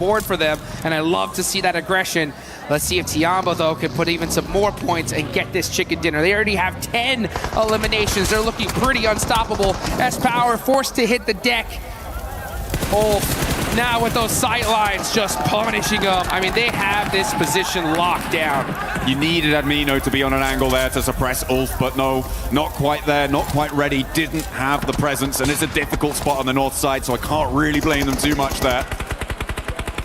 board for them, and I love to see that aggression. Let's see if Tiamba, though, can put even some more points and get this chicken dinner. They already have 10 eliminations. They're looking pretty unstoppable. S-Power forced to hit the deck. Ulf now with those sight lines just punishing them. I mean, they have this position locked down. You needed Admino to be on an angle there to suppress Ulf, but no, not quite there, not quite ready, didn't have the presence, and it's a difficult spot on the north side, so I can't really blame them too much there.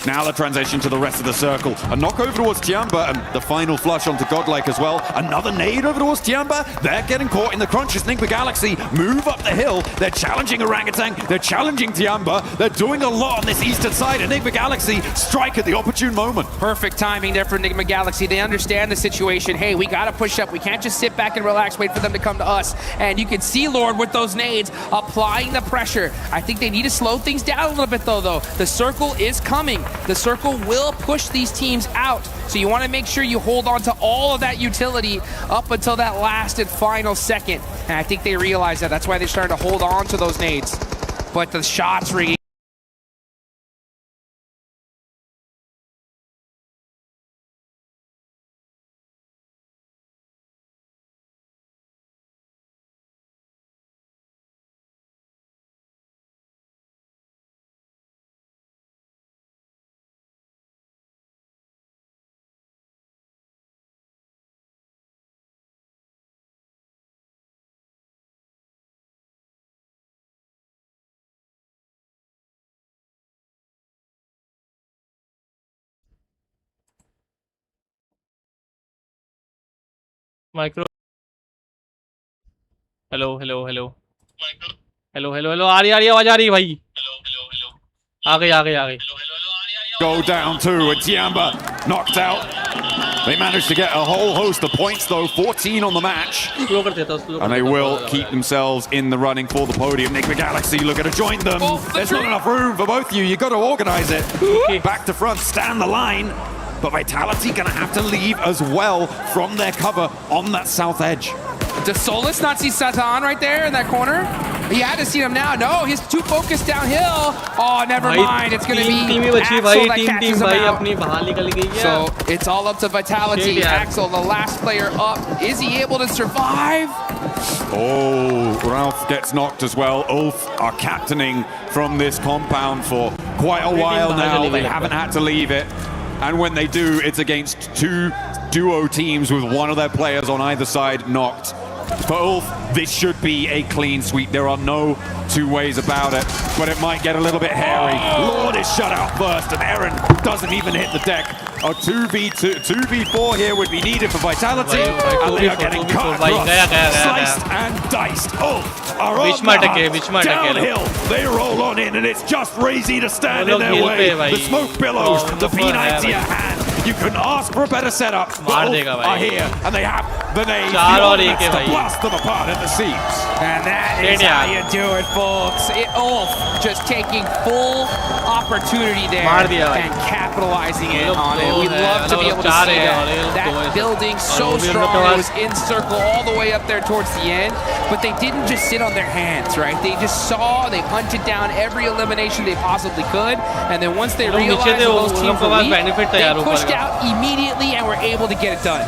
Now the transition to the rest of the circle. A knock over towards Tiamba and the final flush onto Godlike as well. Another nade over towards Tiamba. They're getting caught in the crunches. Nigma Galaxy move up the hill. They're challenging Orangutan. They're challenging Tiamba. They're doing a lot on this eastern side. And Nigma Galaxy strike at the opportune moment. Perfect timing there for Nigma Galaxy. They understand the situation. Hey, we got to push up. We can't just sit back and relax, wait for them to come to us. And you can see Lord with those nades applying the pressure. I think they need to slow things down a little bit, though. The circle is coming. The circle will push these teams out. So you want to make sure you hold on to all of that utility up until that last and final second. And I think they realize that. That's why they're starting to hold on to those nades. But the shots ringing. Micro hello hello hello hello hello hello आ रही आवाज आ रही है भाई आ गई Go down too, and Tiamba knocked out. They managed to get a whole host of points though, 14 on the match. And they will keep themselves in the running for the podium. Nigma Galaxy looking to join them. There's not enough room for both of you. You got to organize it. Back to front, stand the line. But Vitality gonna have to leave as well from their cover on that south edge. Does Solus not see Satan right there in that corner? He had to see him now. No, he's too focused downhill. Oh, never mind. It's going to be Axel that catches him out. So it's all up to Vitality. Axel, the last player up. Is he able to survive? Oh, Ralph gets knocked as well. Ulf are captaining from this compound for quite a while now. They haven't had to leave it. And when they do, it's against two duo teams with one of their players on either side knocked. For Ulf, this should be a clean sweep. There are no two ways about it, but it might get a little bit hairy. Lord is shut out first, and Aaron doesn't even hit the deck. A 2v4 here would be needed for Vitality, and they are getting cut across, sliced and diced. Ulf are on the downhill. They roll on in, and it's just Razy to stand in their way. The smoke billows, the P90 to your hand. You couldn't ask for a better setup, but Ulf are here, and they have the nades, the elements to blast them apart at the seams. And that is how you do it, folks. Ulf just taking full opportunity there and capitalizing on it. We'd love to be able to see that building so strong. It was in circle all the way up there towards the end, but they didn't just sit on their hands, right? They just saw, they hunted down every elimination they possibly could, and then once they realized that those teams were weak, they pushed out immediately and were able to get it done.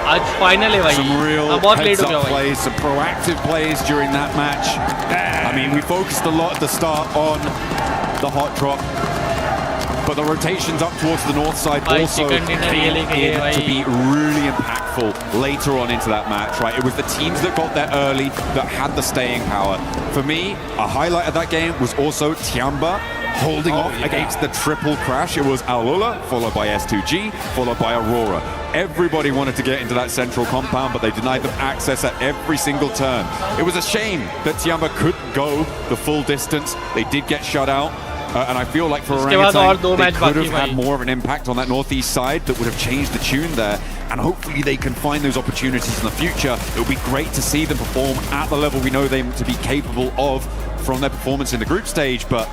Some real heads-up plays, some proactive plays during that match. I mean, we focused a lot at the start on the hot drop, but the rotations up towards the north side also came in to be really impactful later on into that match, right? It was the teams that got there early that had the staying power. For me, a highlight of that game was also Tiamba holding off against the triple crash. It was Aulula, followed by S2G, followed by Aurora. Everybody wanted to get into that central compound, but they denied them access at every single turn. It was a shame that Tiamba couldn't go the full distance. They did get shut out. And I feel like for Orangutan, they could have had more of an impact on that northeast side that would have changed the tune there. And hopefully they can find those opportunities in the future. It would be great to see them perform at the level we know them to be capable of from their performance in the group stage. But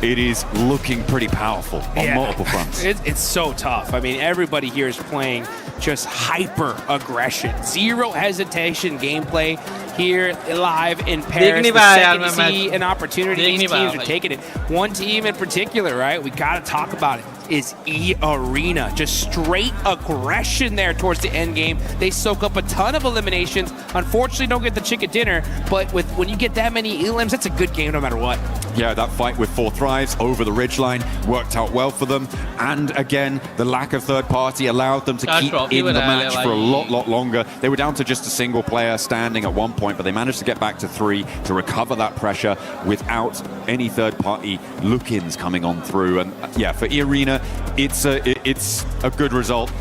it is looking pretty powerful on multiple fronts. It's so tough. I mean, everybody here is playing just hyper aggression, zero hesitation gameplay here live in Paris. The second you see an opportunity, these teams are taking it. One team in particular, right? We got to talk about it. Is E-Arena. Just straight aggression there towards the end game. They soak up a ton of eliminations. Unfortunately, don't get the chicken dinner, but when you get that many elims, that's a good game no matter what. Yeah, that fight with 4 Thrives over the ridgeline worked out well for them. And again, the lack of third party allowed them to keep in the match for a lot longer. They were down to just a single player standing at one point, but they managed to get back to 3 to recover that pressure without any third party look-ins coming on through. And yeah, for E-Arena, it's a good result.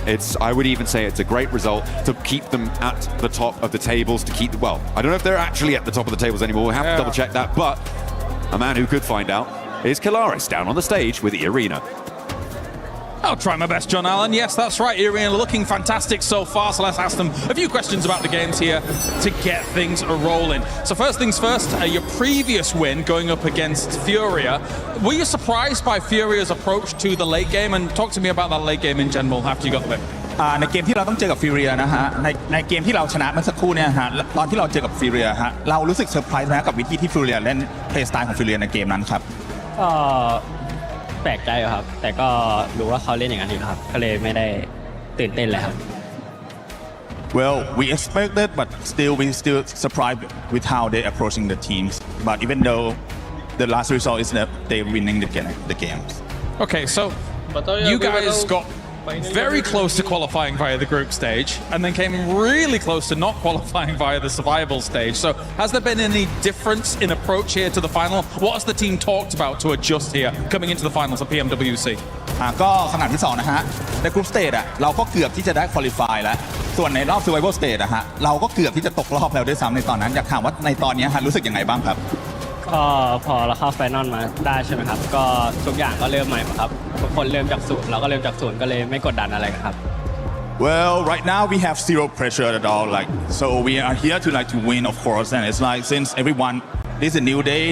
I would even say it's a great result to keep them at the top of the tables, to keep, well, I don't know if they're actually at the top of the tables anymore. We'll have to double check that, but a man who could find out is Kalaris down on the stage with E-Arena. I'll try my best, John Allen. Yes, that's right. E-Arena looking fantastic so far, so let's ask them a few questions about the games here to get things rolling. So first things first, your previous win going up against Furia. Were you surprised by Furia's approach to the late game? And talk to me about that late game in general after you got the win. ในเกมที่เราต้องเจอกับฟิวเรียนะฮะในเกมที่เราชนะเมื่อสักครู่เนี่ยฮะตอนที่เราเจอกับฟิวเรียฮะเรารู้สึกเซอร์ไพรส์นะกับวิธีที่ฟิวเรียเล่นเพลย์สไตล์ของฟิวเรียในเกมนั้นครับก็แปลกใจครับแต่ก็รู้ว่าเขาเล่นอย่างนั้นอยู่ครับก็เลยไม่ได้ตื่นเต้นเลยครับ Well, we expected, but we still surprised with how they approaching the teams. But even though the last result is that they winning the games. Okay, so you guys got very close to qualifying via the group stage and then came really close to not qualifying via the survival stage. So has there been any difference in approach here to the final? What has the team talked about to adjust here coming into the finals of PMWC? ก็ขนาดที่2นะฮะในกรุ๊ปสเตจเราก็เกือบที่จะได้ควอลิฟายแล้วส่วนในรอบ survival stage ฮะเราก็เกือบที่จะตกรอบแล้วด้วยซ้ำในตอนนั้นอยากถามว่าในตอนนี้ฮะรู้สึกยังไงบ้างครับก็พอเราเข้าไฟนอลมาได้ใช่ไหมครับก็ทุกอย่างก็เริ่มใหม่ครับทุกคนเริ่มจากศูนย์เราก็เริ่มจากศูนย์ก็เลยไม่กดดันอะไรครับ Well, right now we have zero pressure at all. So we are here to win, of course. And it's like since everyone, this is a new day,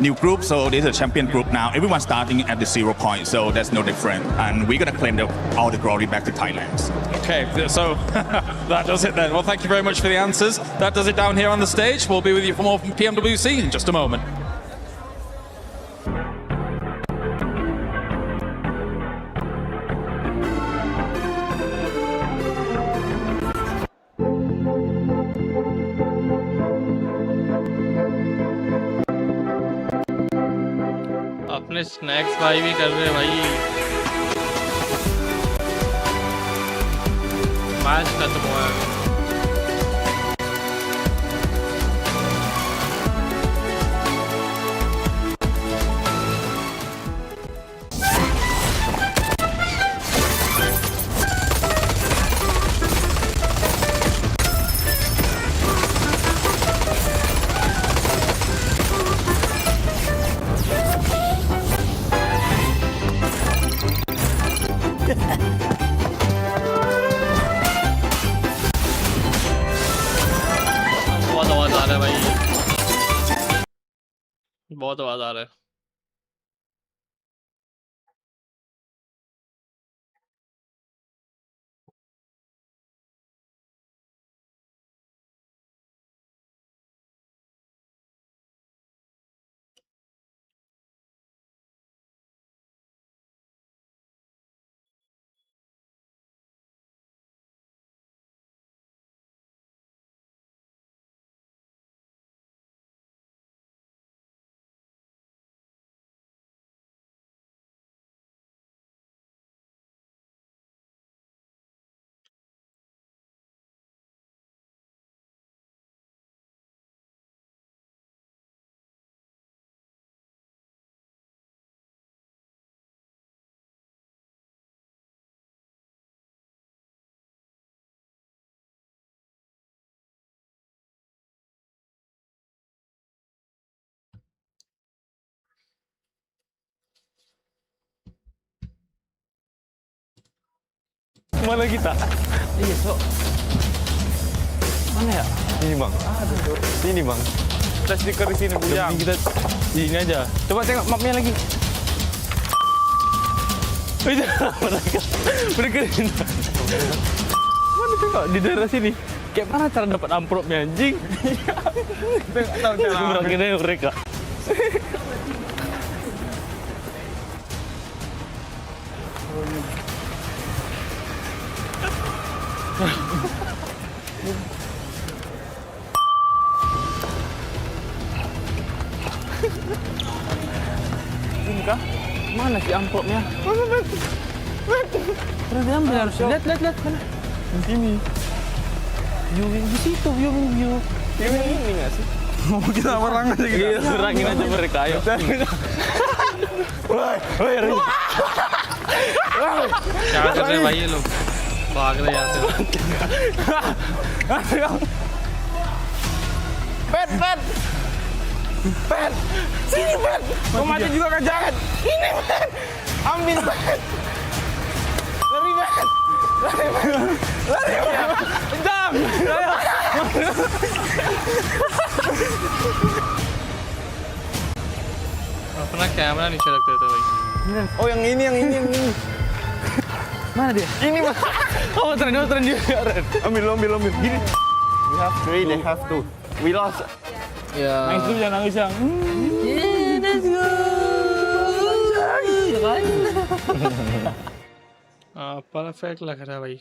new group. So this is a champion group now. Everyone's starting at the 0 point. So that's no different. And we're gonna claim all the glory back to Thailand. Okay, so that does it then. Well, thank you very much for the answers. That does it down here on the stage. We'll be with you for more from PMWC in just a moment. अपने snacks भाई भी कर रहे भाई match खत्म हुआ है बहुत आवाज आ रहा है भाई बहुत आवाज आ रहा है Mana kita? Iya, Cok. Mana ya? Ini, Bang. Aduh, ini, Bang. ada stiker di sini bujang. Kita ini aja. Coba tengok mapnya lagi. Mereka mana tengok di daerah sini. Kayak mana cara dapat amplopnya anjing? Kita nggak tahu cara. Berangkatnya mereka. Ini kah? Mana sih amplopnya? Mana diambil harus lihat mana? Di sini. Viewing di situ, viewing. Viewing ini nggak sih? Mau kita perang aja gitu. Iya, serangin aja mereka, ayo. Woi, क्या कर रहे हैं भाई ये लोग भाग रहे यहाँ से Pen, sini Pen. Kau mati juga kan jangan. Ini Pen, ambil Pen. Lari Pen, jam. अपना कैमरा नीचे रख देते भाई Oh yang ini. Mana dia? Ini mas. Oh tren dia. Ambil. Gini. We have 3, they have 2. We lost. या Nangis dulu jangan nangis yang. Perfect लग रहा है भाई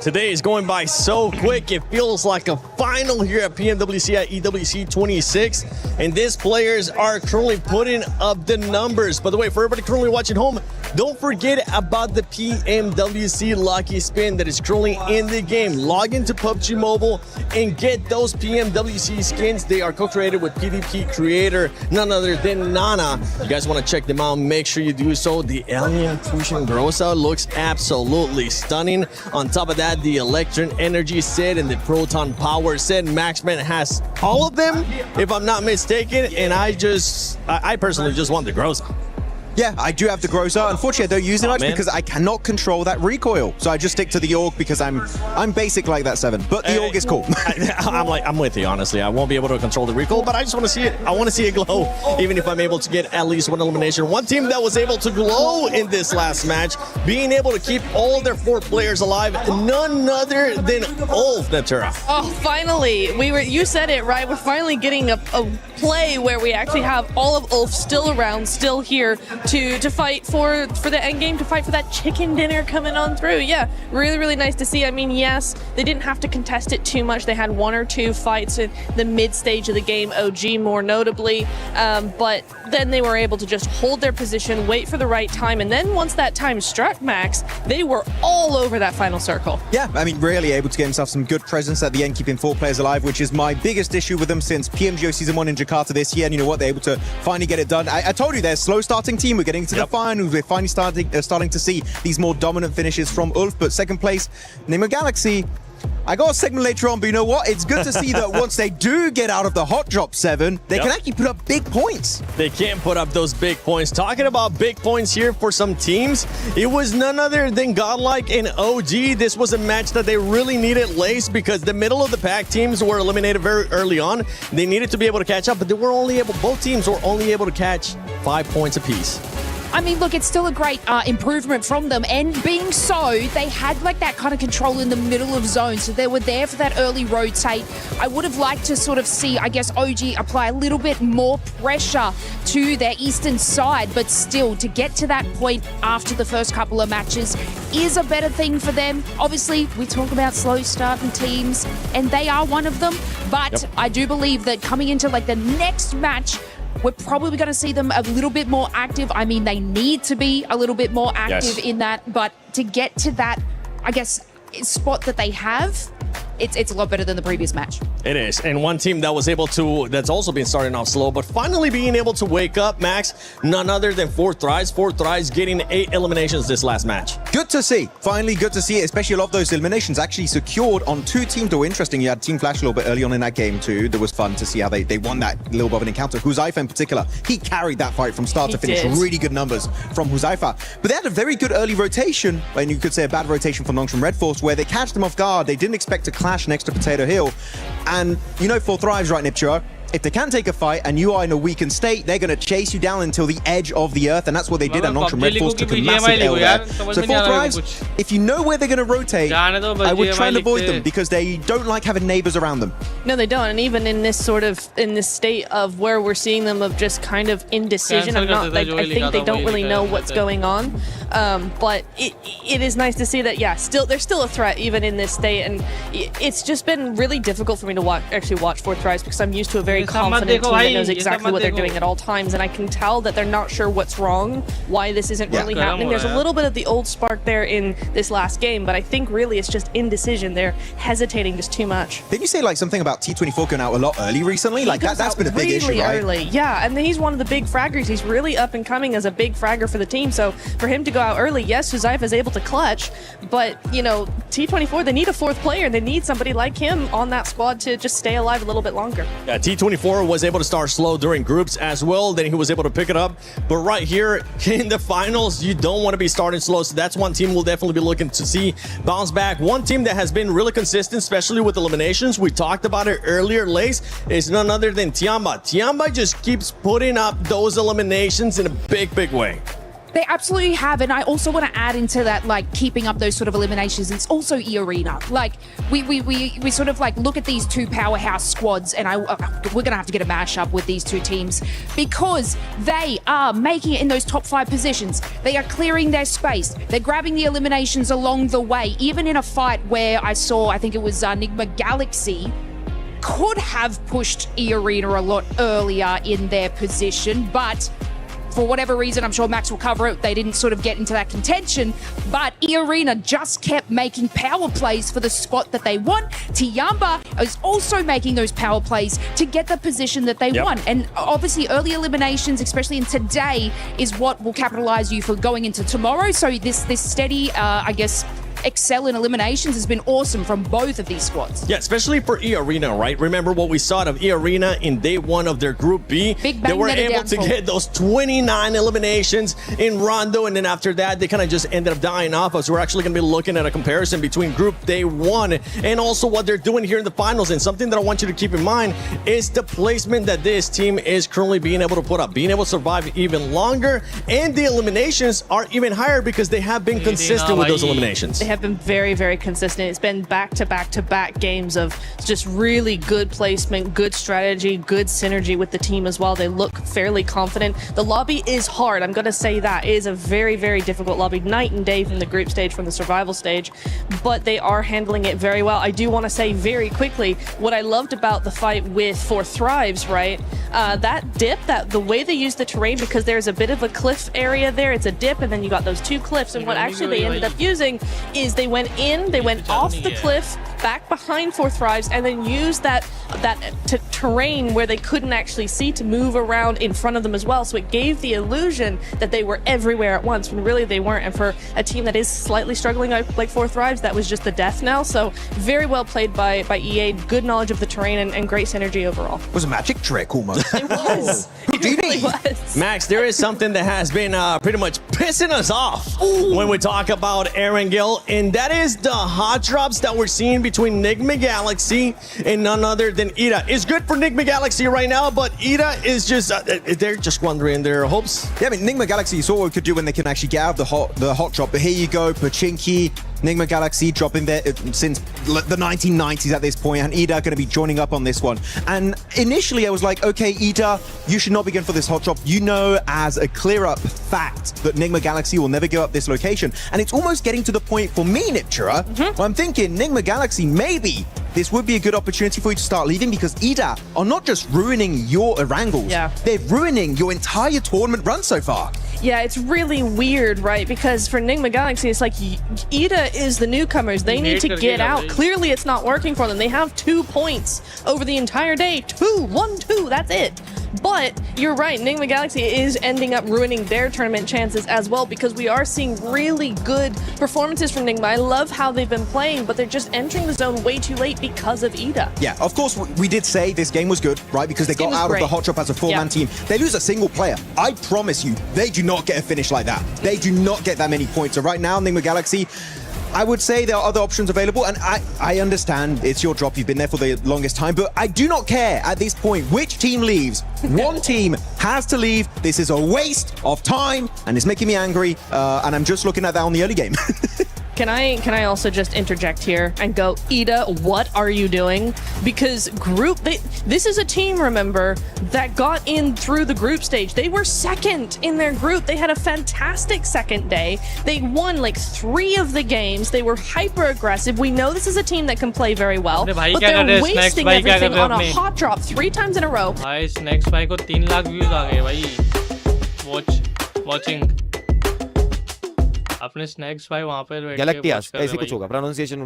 Today is going by so quick. It feels like a final here at PMWC at EWC 26. And these players are currently putting up the numbers. By the way, for everybody currently watching home, don't forget about the PMWC Lucky Spin that is currently in the game. Log into PUBG Mobile and get those PMWC skins. They are co-created with PvP creator, none other than Nana. You guys want to check them out, make sure you do so. The Alien Fusion Grossa looks absolutely stunning. On top of that, the Electron Energy set and the Proton Power set. Maxman has all of them, if I'm not mistaken, and I personally just want the Grossa. Yeah, I do have the Grossa. Unfortunately, I don't use it much because I cannot control that recoil. So I just stick to the AUG because I'm basic like that 7. But the AUG is cool. I'm with you, honestly. I won't be able to control the recoil, but I just want to see it. I want to see it glow, even if I'm able to get at least one elimination. One team that was able to glow in this last match, being able to keep all their 4 players alive, none other than Ulf, Natura. Oh, finally. You said it, right? We're finally getting a play where we actually have all of Ulf still around, still here to fight for the end game, to fight for that chicken dinner coming on through. Yeah, really nice to see. I mean, yes, they didn't have to contest it too much. They had 1 or 2 fights in the mid stage of the game, OG more notably, but then they were able to just hold their position, wait for the right time, and then once that time struck, Max, they were all over that final circle. Yeah, I mean, really able to get himself some good presence at the end, keeping 4 players alive, which is my biggest issue with them since PMGO Season 1 in Jakarta this year. And you know what? They're able to finally get it done. I told you they're a slow starting team. We're getting to the finals. We're finally starting to see these more dominant finishes from Ulf. But second place, Nemo Galaxy. I got a segment later on, but you know what? It's good to see that once they do get out of the hot drop 7, they can actually put up big points. They can put up those big points. Talking about big points here for some teams, it was none other than Godlike and OG. This was a match that they really needed Lace because the middle of the pack teams were eliminated very early on. They needed to be able to catch up, but both teams were only able to catch 5 points apiece. I mean, look, it's still a great improvement from them. And being so, they had like that kind of control in the middle of zone. So they were there for that early rotate. I would have liked to sort of see, I guess, OG apply a little bit more pressure to their eastern side. But still, to get to that point after the first couple of matches is a better thing for them. Obviously, we talk about slow starting teams, and they are one of them. But I do believe that coming into like the next match, we're probably going to see them a little bit more active. I mean, they need to be a little bit more active in that. But to get to that, I guess, spot that they have, it's a lot better than the previous match. It is. And one team that was able to, that's also been starting off slow, but finally being able to wake up, Max, none other than 4 Thrives. 4 Thrives getting 8 eliminations this last match. Good to see. Finally, good to see it. Especially a lot of those eliminations actually secured on 2 teams that were interesting. You had Team Flash a little bit early on in that game too. That was fun to see how they won that little bit of an encounter. Huzaifa in particular, he carried that fight from start to finish. Really good numbers from Huzaifa. But they had a very good early rotation, and you could say a bad rotation from Nongshim Red Force, where they catch them off guard. They didn't expect to clash next to Potato Hill. And you know, 4 Thrives, right, Nipchira? if they can take a fight and you are in a weakened state, they're going to chase you down until the edge of the earth, and that's what they did. And Nontrum Red Force took a massive L there. So Four Thrives, if you know where they're going to rotate, I would try and avoid them because they don't like having neighbors around them. No, they don't. And even in this state of where we're seeing them of just kind of indecision, I think they don't really know what's going on. But it is nice to see that, yeah, they're still a threat even in this state. And it's just been really difficult for me to watch Four Thrives because I'm used to a very confident team that knows exactly what they're doing at all times. And I can tell that they're not sure what's wrong, why this isn't really happening. There's a little bit of the old spark there in this last game, but I think really it's just indecision. They're hesitating just too much. Didn't you say like something about T24 going out a lot early recently? Like that's been a big issue, right? Early. Yeah, and he's one of the big fraggers. He's really up and coming as a big fragger for the team. So for him to go out early, yes, Suzaifa is able to clutch, but you know, T24, they need a fourth player. They need somebody like him on that squad to just stay alive a little bit longer. Yeah, T24 was able to start slow during groups as well. Then he was able to pick it up. But right here in the finals, you don't want to be starting slow. So that's one team we'll definitely be looking to see bounce back. One team that has been really consistent, especially with eliminations, we talked about it earlier, Lace, is none other than Tiamba. Tiamba just keeps putting up those eliminations in a big way. They absolutely have, and I also want to add into that, like, keeping up those sort of eliminations. It's also E-Arena. Like, we sort of, like, look at these two powerhouse squads, and we're going to have to get a mashup with these two teams because they are making it in those top 5 positions. They are clearing their space. They're grabbing the eliminations along the way, even in a fight where I think it was Enigma Galaxy could have pushed E-Arena a lot earlier in their position, but for whatever reason, I'm sure Max will cover it, they didn't sort of get into that contention, but E-Arena just kept making power plays for the spot that they want. Tiamba is also making those power plays to get the position that they want. And obviously early eliminations, especially in today, is what will capitalize you for going into tomorrow. So this steady, I guess, excel in eliminations has been awesome from both of these squads. Yeah, especially for E-Arena, right? Remember what we saw of E-Arena in day 1 of their Group B? They were able to get those 29 eliminations in Rondo, and then after that, they kind of just ended up dying off us. We're actually going to be looking at a comparison between Group Day 1 and also what they're doing here in the finals. And something that I want you to keep in mind is the placement that this team is currently being able to put up, being able to survive even longer, and the eliminations are even higher because they have been consistent with those eliminations. They have been very consistent. It's been back-to-back games of just really good placement, good strategy, good synergy with the team as well. They look fairly confident. The lobby is hard. I'm going to say that. It is a very difficult lobby, night and day from the group stage, from the survival stage, but they are handling it very well. I do want to say very quickly, what I loved about the fight with Four Thrives, right? That dip, the way they use the terrain, because there's a bit of a cliff area there. It's a dip, and then you got those 2 cliffs, and what actually they ended up using is they went off the cliff, back behind Four Thrives, and then used that terrain where they couldn't actually see to move around in front of them as well. So it gave the illusion that they were everywhere at once, when really they weren't. And for a team that is slightly struggling like Four Thrives, that was just the death knell. So very well played by EA, good knowledge of the terrain, and great synergy overall. It was a magic trick almost. It was. It really was. Max, there is something that has been pretty much pissing us off when we talk about Erangel, and that is the hot drops that we're seeing between Enigma Galaxy and none other than Ida. It's good for Enigma Galaxy right now, but Ida is just, they're just squandering their hopes. Yeah, I mean, Enigma Galaxy, you saw what we could do when they can actually get out of the hot drop, but here you go, Pachinki, Enigma Galaxy dropping there since the 1990s at this point, and Ida going to be joining up on this one. And initially I was like, okay, Ida, you should not be going for this hot drop. You know as a clear-up fact that Enigma Galaxy will never go up this location. And it's almost getting to the point for me, Niptura, where I'm thinking, Enigma Galaxy, maybe this would be a good opportunity for you to start leaving, because Ida are not just ruining your Erangels, they're ruining your entire tournament run so far. Yeah, it's really weird, right? Because for Enigma Galaxy, it's like Ida is the newcomers. They need to get out. Clearly, it's not working for them. They have 2 points over the entire day. 1, 2, that's it. But you're right, Enigma Galaxy is ending up ruining their tournament chances as well, because we are seeing really good performances from Enigma. I love how they've been playing, but they're just entering the zone way too late because of Ida. Yeah, of course, we did say this game was good, right? Because they got out of the hot drop as a 4-man team. They lose a single player. I promise you, they do not get a finish like that. They do not get that many points. So right now, Enigma Galaxy, I would say there are other options available, and I understand it's your job. You've been there for the longest time, but I do not care at this point which team leaves. One team has to leave. This is a waste of time, and it's making me angry, and I'm just looking at that on the early game. Can I also just interject here and go, Ida, what are you doing? Because this is a team, remember, that got in through the group stage. They were second in their group. They had a fantastic second day. They won like 3 of the games. They were hyper aggressive. We know this is a team that can play very well, but they're wasting everything on a hot drop 3 times in a row. भाई snacks भाई को 3 lakh views आ गए भाई watching अपने snacks भाई वहां पे गैलेक्टियास ऐसे कुछ होगा प्रोनाउंसिएशन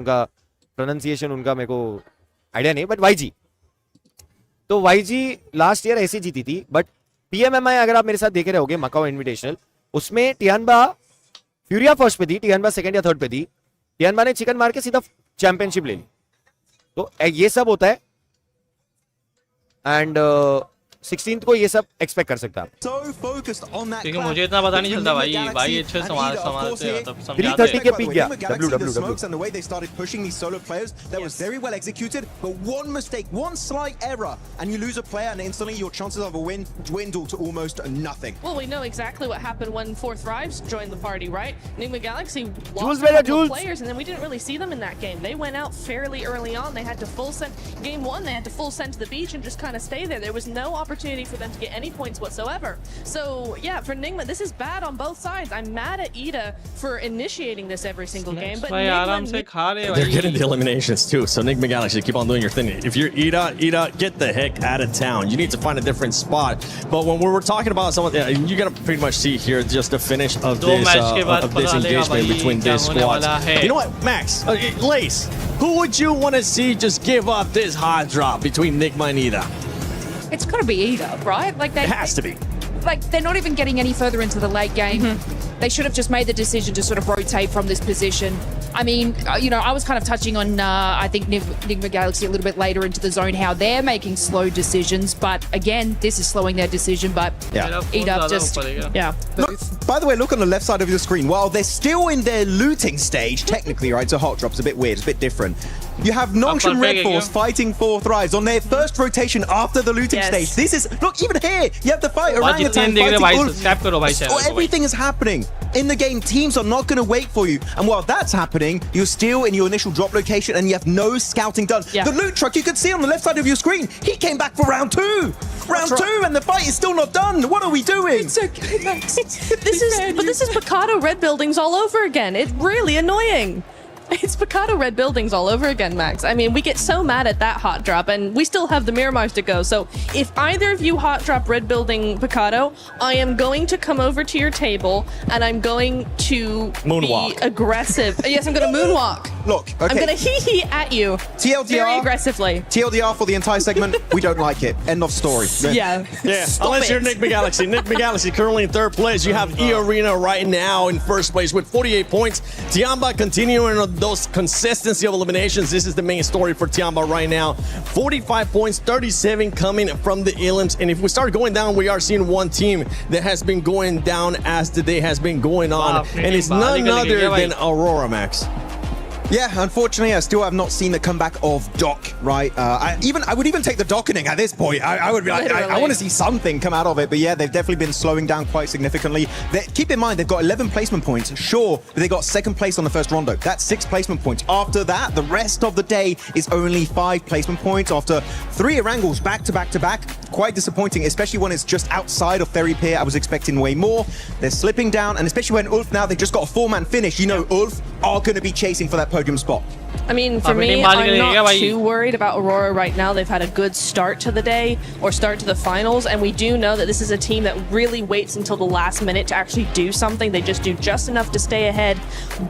उनका मेरे को आइडिया नहीं बट YG तो YG लास्ट ईयर ऐसे जीती थी बट PMMI अगर आप मेरे साथ देखे रहोगे मकाओ इनविटेशनल उसमें टियानबा फ्यूरिया फर्स्ट पे थी टियानबा सेकंड या थर्ड पे थी टियानबा ने चिकन मार के सीधा चैंपियनशिप ले ली तो ये सब होता है एंड 16th को ये सब एक्सपेक्ट कर सकता है क्योंकि मुझे इतना पता नहीं चलता भाई अच्छे संभालते हैं तब समझाते 330 के पीक गया WWW and the way they started pushing these solo players that was very well executed but one mistake one slight error and you lose a player and instantly your chances of a win dwindle to almost nothing. Well, we know exactly what happened when Fourth Thrives joined the party, right? Enigma Galaxy lost a couple of players and then we didn't really see them in that game. They went out fairly early on. They had to full send game 1. They had to full send to the beach and just kind of stay there. There was no opportunity for them to get any points whatsoever. So yeah, for Enigma, this is bad on both sides. I'm mad at Ida for initiating this every single game, but they're getting the eliminations too. So Enigma Galaxy, keep on doing your thing. If you're Ida, get the heck out of town. You need to find a different spot. But when we're talking about someone, you gotta pretty much see here just the finish of this engagement between this squad. You know what, Max, Lace, who would you want to see just give up this hot drop between Enigma and Ida? It's got to be Ida, right? Like it has to be. Like they're not even getting any further into the late game. They should have just made the decision to sort of rotate from this position. I mean, I was kind of touching on, I think, Enigma Galaxy a little bit later into the zone, how they're making slow decisions. But again, this is slowing their decision. But Ida just, Look, by the way, look on the left side of your screen. While they're still in their looting stage, technically, right? So hot drop's a bit weird, it's a bit different. You have Nongshan Red Force fighting 4 Thrives on their first rotation after the looting stage. This is, look, even here, you have the fight Orangutan fighting Ulf. So everything is happening. In the game, teams are not going to wait for you. And while that's happening, you're still in your initial drop location and you have no scouting done. The loot truck you can see on the left side of your screen, he came back for round 2. Round 2 and the fight is still not done. What are we doing? It's okay, Max. This is Picado Red Buildings all over again. It's really annoying. It's Picado Red Buildings all over again, Max. I mean, we get so mad at that hot drop, and we still have the Miramars to go. So if either of you hot drop Red Building Picado, I am going to come over to your table, and I'm going to moonwalk. Be aggressive. Yes, I'm going to moonwalk. Look, okay. I'm going to hee-hee at you TLDR, very aggressively. TLDR for the entire segment, we don't like it. End of story. Yeah. Unless you're Enigma Galaxy. Enigma Galaxy currently in 3rd place. You have E-Arena right now in 1st place with 48 points. Tiamba continuing on those consistency of eliminations. This is the main story for Tiamba right now. 45 points, 37 coming from the Elims. And if we start going down, we are seeing one team that has been going down as the day has been going on. And it's none other than Aurora, Max. Yeah, unfortunately, I still have not seen the comeback of Doc, right? I would even take the dockening at this point. I would be like, I want to see something come out of it. But yeah, they've definitely been slowing down quite significantly. Keep in mind, they've got 11 placement points, sure, but they got 2nd place on the first rondo. That's 6 placement points. After that, the rest of the day is only 5 placement points after 3 Erangles back to back to back. Quite disappointing, especially when it's just outside of Ferry Pier. I was expecting way more. They're slipping down, and especially when Ulf now, they just got a 4-man finish. You know, Ulf are going to be chasing for that podium spot. I mean, for me, I'm not too worried about Aurora right now. They've had a good start to the day or start to the finals, and we do know that this is a team that really waits until the last minute to actually do something. They just do just enough to stay ahead.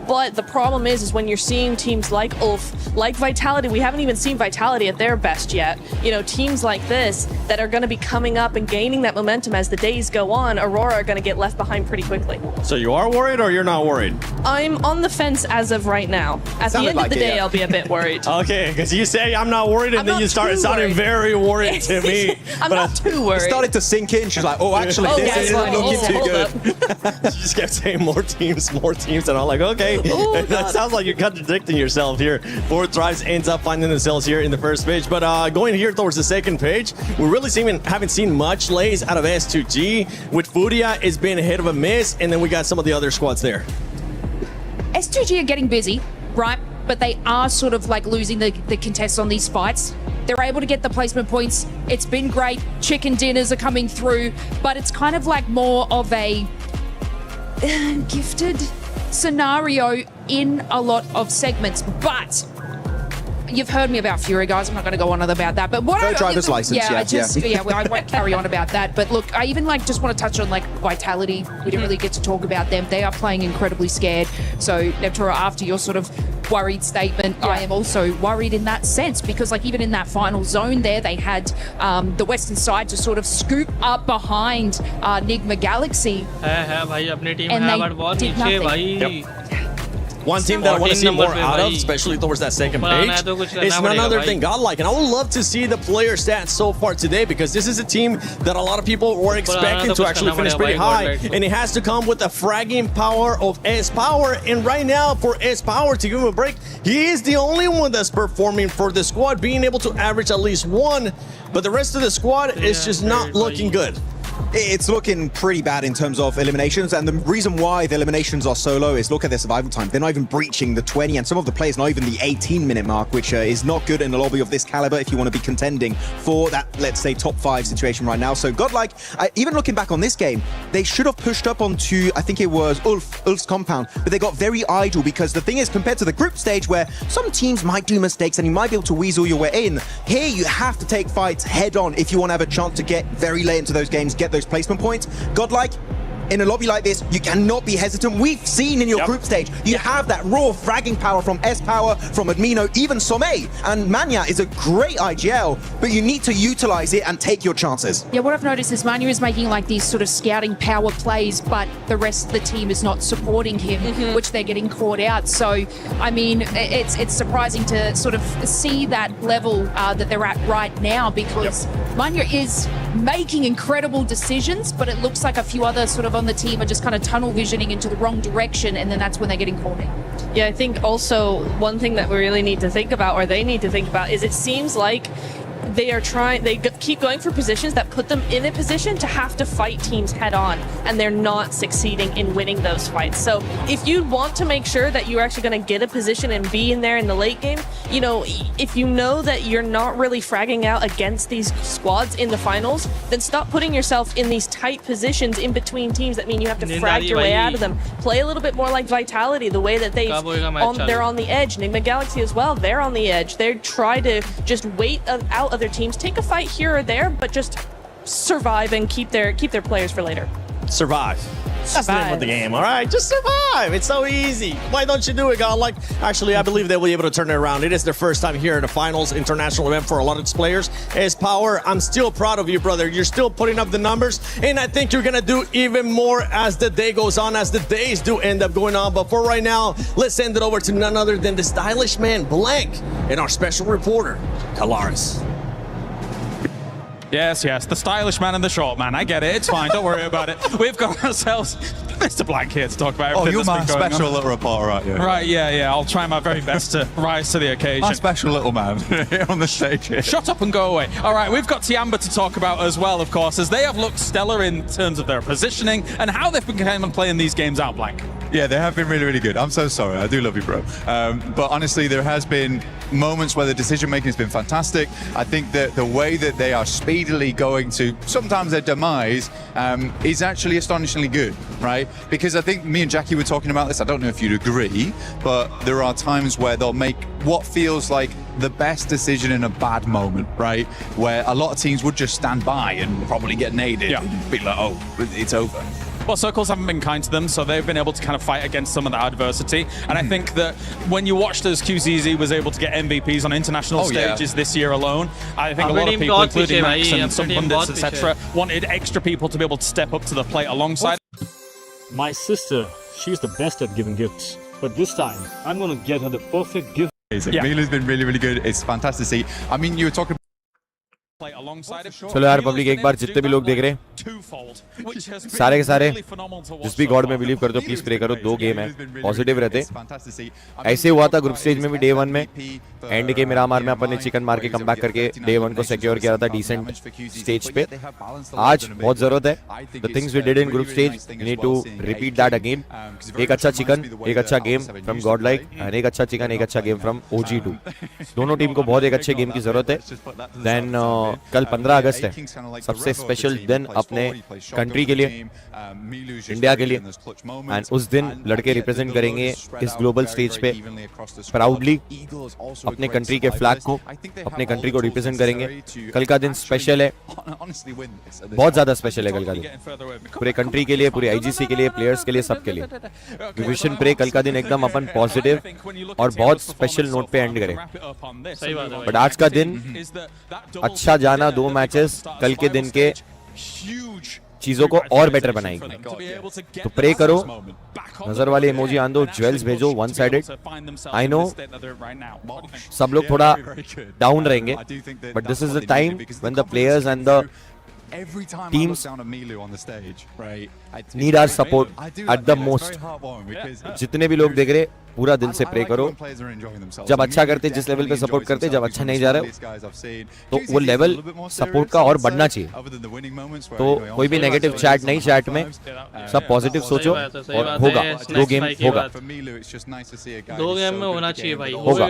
But the problem is when you're seeing teams like Ulf, like Vitality, we haven't even seen Vitality at their best yet. You know, teams like this that are going to be coming up and gaining that momentum as the days go on, Aurora are going to get left behind pretty quickly. So you are worried or you're not worried? I'm on the fence as of right now. At the end of the day, say I'll be a bit worried. Okay, because you say I'm not worried, and I'm then not you started too sounding worried. very worried to me. I'm not too worried. It started to sink in. She's like, oh, actually, this yeah, isn't fine. looking too Hold good. up. She just kept saying more teams, and I'm like, okay. Oh, That sounds like you're contradicting yourself here. 4 Thrives ends up finding themselves here in the first page, but going here towards the second page, we really haven't seen much lays out of S2G. With Furia, it's been a hit of a miss, and then we got some of the other squads there. S2G are getting busy, right? But they are sort of like losing the contests on these fights. They're able to get the placement points. It's been great. Chicken dinners are coming through, but it's kind of like more of a gifted scenario in a lot of segments. But you've heard me about Fury, guys. I'm not going to go on about that. But what No driver's license, well, I won't carry on about that. But look, I even just want to touch on Vitality. We didn't really get to talk about them. They are playing incredibly scared. So Neptura, after your sort of worried statement, I am also worried in that sense, because even in that final zone there, they had the western side to sort of scoop up behind Nigma Galaxy. है भाई अपनी team And है they but बहुत did नीचे nothing. भाई. One team that I want to see 14 more number out पे of, भाई. especially towards that second banana page, है तो कुछ is करना none पड़ेगा other भाई. than Godlike. And I would love to see the player stats so far today, because this is a team that a lot of people were expecting तो to कुछ actually करना finish पड़ेगा pretty भाई, high. Godlike को. And it has to come with the fragging power of S-Power. And right now, for S-Power, to give him a break, he is the only one that's performing for the squad, being able to average at least 1. But the rest of the squad is just not looking good. It's looking pretty bad in terms of eliminations, and the reason why the eliminations are so low is look at their survival time. They're not even breaching the 20, and some of the players not even the 18-minute mark, which is not good in a lobby of this caliber if you want to be contending for that, let's say, top 5 situation right now. So Godlike, even looking back on this game, they should have pushed up onto, I think it was Ulf's compound, but they got very idle, because the thing is, compared to the group stage where some teams might do mistakes and you might be able to weasel your way in, here you have to take fights head on if you want to have a chance to get very late into those games, get those placement points. Godlike, in a lobby like this, you cannot be hesitant. We've seen in your group stage, you have that raw fragging power from S-Power, from Admino, even Sommei. And Manya is a great IGL, but you need to utilize it and take your chances. Yeah, what I've noticed is Manu is making these sort of scouting power plays, but the rest of the team is not supporting him, which they're getting caught out. So, I mean, it's surprising to sort of see that level that they're at right now, because Manu is making incredible decisions, but it looks like a few other sort of on the team are just kind of tunnel visioning into the wrong direction, and then that's when they're getting caught in. Yeah, I think also one thing that we really need to think about, or they need to think about, is it seems like they keep going for positions that put them in a position to have to fight teams head on, and they're not succeeding in winning those fights. So if you want to make sure that you're actually going to get a position and be in there in the late game, you know, if you know that you're not really fragging out against these squads in the finals, then stop putting yourself in these tight positions in between teams that mean you have to frag your way out of them. Play a little bit more like Vitality, the way that they're on the edge. Nigma Galaxy as well, they're on the edge. They try to just wait out other teams, take a fight here or there, but just survive and keep their players for later. Survive. That's the name of the game, all right? Just survive. It's so easy. Why don't you do it, Godlike? Actually, I believe they'll be able to turn it around. It is their first time here at the finals international event for a lot of its players. S-Power, I'm still proud of you, brother. You're still putting up the numbers, and I think you're going to do even more as the day goes on, as the days do end up going on. But for right now, let's send it over to none other than the stylish man, Blank, and our special reporter, Kalaris. Yes, the stylish man and the short man. I get it. It's fine. Don't worry about it. We've got ourselves Mr. Blank here to talk about everything you're my that's been going special on. little reporter, aren't you? Right, yeah. I'll try my very best to rise to the occasion. My special little man here on the stage here. Shut up and go away. All right, we've got Tiamba to talk about as well, of course, as they have looked stellar in terms of their positioning and how they've been playing these games out, Blank. Yeah, they have been really, really good. I'm so sorry. I do love you, bro. But honestly, there has been moments where the decision-making has been fantastic. I think that the way that they are speedily going to sometimes their demise is actually astonishingly good, right? Because I think me and Jackie were talking about this. I don't know if you'd agree, but there are times where they'll make what feels like the best decision in a bad moment, right? Where a lot of teams would just stand by and probably get naded and be like, oh, it's over. Well, Circles haven't been kind to them, so they've been able to kind of fight against some of that adversity. And I think that when you watched as QZZ was able to get MVPs on international stages this year alone, I think a lot of people, including Max and some pundits, etc., wanted extra people to be able to step up to the plate alongside. My sister, she's the best at giving gifts. But this time, I'm gonna get her the perfect gift. amazing. Milu's been really, really good. It's fantastic to see. I mean, you were talking. चलो यार public एक बार जितने भी लोग देख रहे हैं सारे के सारे जिस भी गॉड में बिलीव करते हो प्लीज प्रे करो 2 गेम है पॉजिटिव रहते ऐसे हुआ था ग्रुप स्टेज में भी डे 1 में एंड के मिरामार में अपन ने चिकन मार के कम बैक करके डे 1 को सिक्योर किया था डिसेंट स्टेज पे आज बहुत जरूरत है the things we did in group stage need to repeat that again एक अच्छा चिकन एक अच्छा game from God like and एक अच्छा चिकन एक अच्छा गेम फ्रॉम OG2 दोनों टीम को बहुत एक अच्छे गेम की जरूरत है देन कल 15 अगस्त है सबसे स्पेशल दिन अपने कंट्री के लिए इंडिया के लिए एंड उस दिन लड़के रिप्रेजेंट करेंगे इस ग्लोबल स्टेज पे प्राउडली अपने कंट्री के फ्लैग को अपने कंट्री को रिप्रेजेंट करेंगे कल का दिन स्पेशल है बहुत ज्यादा स्पेशल है कल का दिन पूरे कंट्री के लिए पूरे IGC के लिए प्लेयर्स के लिए सबके लिए विजन प्रे कल का दिन एकदम अपन पॉजिटिव और बहुत स्पेशल नोट पे एंड करें बट आज का दिन अच्छा जाना 2 मैचेस कल के दिन के चीजों को और बेटर बनाएगी तो प्रे करो नजर वाले इमोजी आन दो ज्वेल्स भेजो वन साइडेड आई नो सब लोग थोड़ा डाउन रहेंगे but this is the time when the players and the teams need our support at the most जितने भी लोग देख रहे पूरा दिल से प्रे करो जब अच्छा करते जिस लेवल पे सपोर्ट करते जब अच्छा नहीं जा रहे तो वो लेवल सपोर्ट का और बढ़ना चाहिए तो कोई भी नेगेटिव चैट नहीं चैट में सब पॉजिटिव सोचो और होगा 2 गेम होगा 2 गेम में होना चाहिए भाई होगा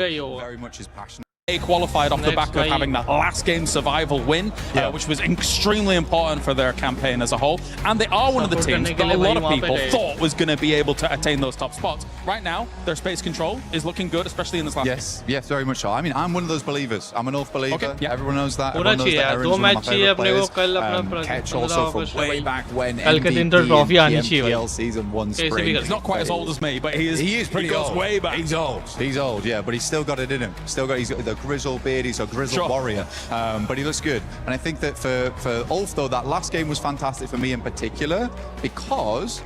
qualified off the back of having that last game survival win, which was extremely important for their campaign as a whole. And they are one of the teams that a lot of people thought was going to be able to attain those top spots. Right now, their space control is looking good, especially in this last game. Yes, very much so. I mean, I'm one of those believers. I'm an oath believer. Okay. Yeah, everyone knows that. Everyone knows that Aaron's one of my favorite players. Ketch also from way back when MVP and PMPL season 1 spring. He's not quite as old as me, but he is pretty old. Way back. He's old, yeah, but he's still got it in him. He's got the grizzled beard, he's a grizzled warrior, but he looks good. And I think that for Ulf though, that last game was fantastic for me in particular because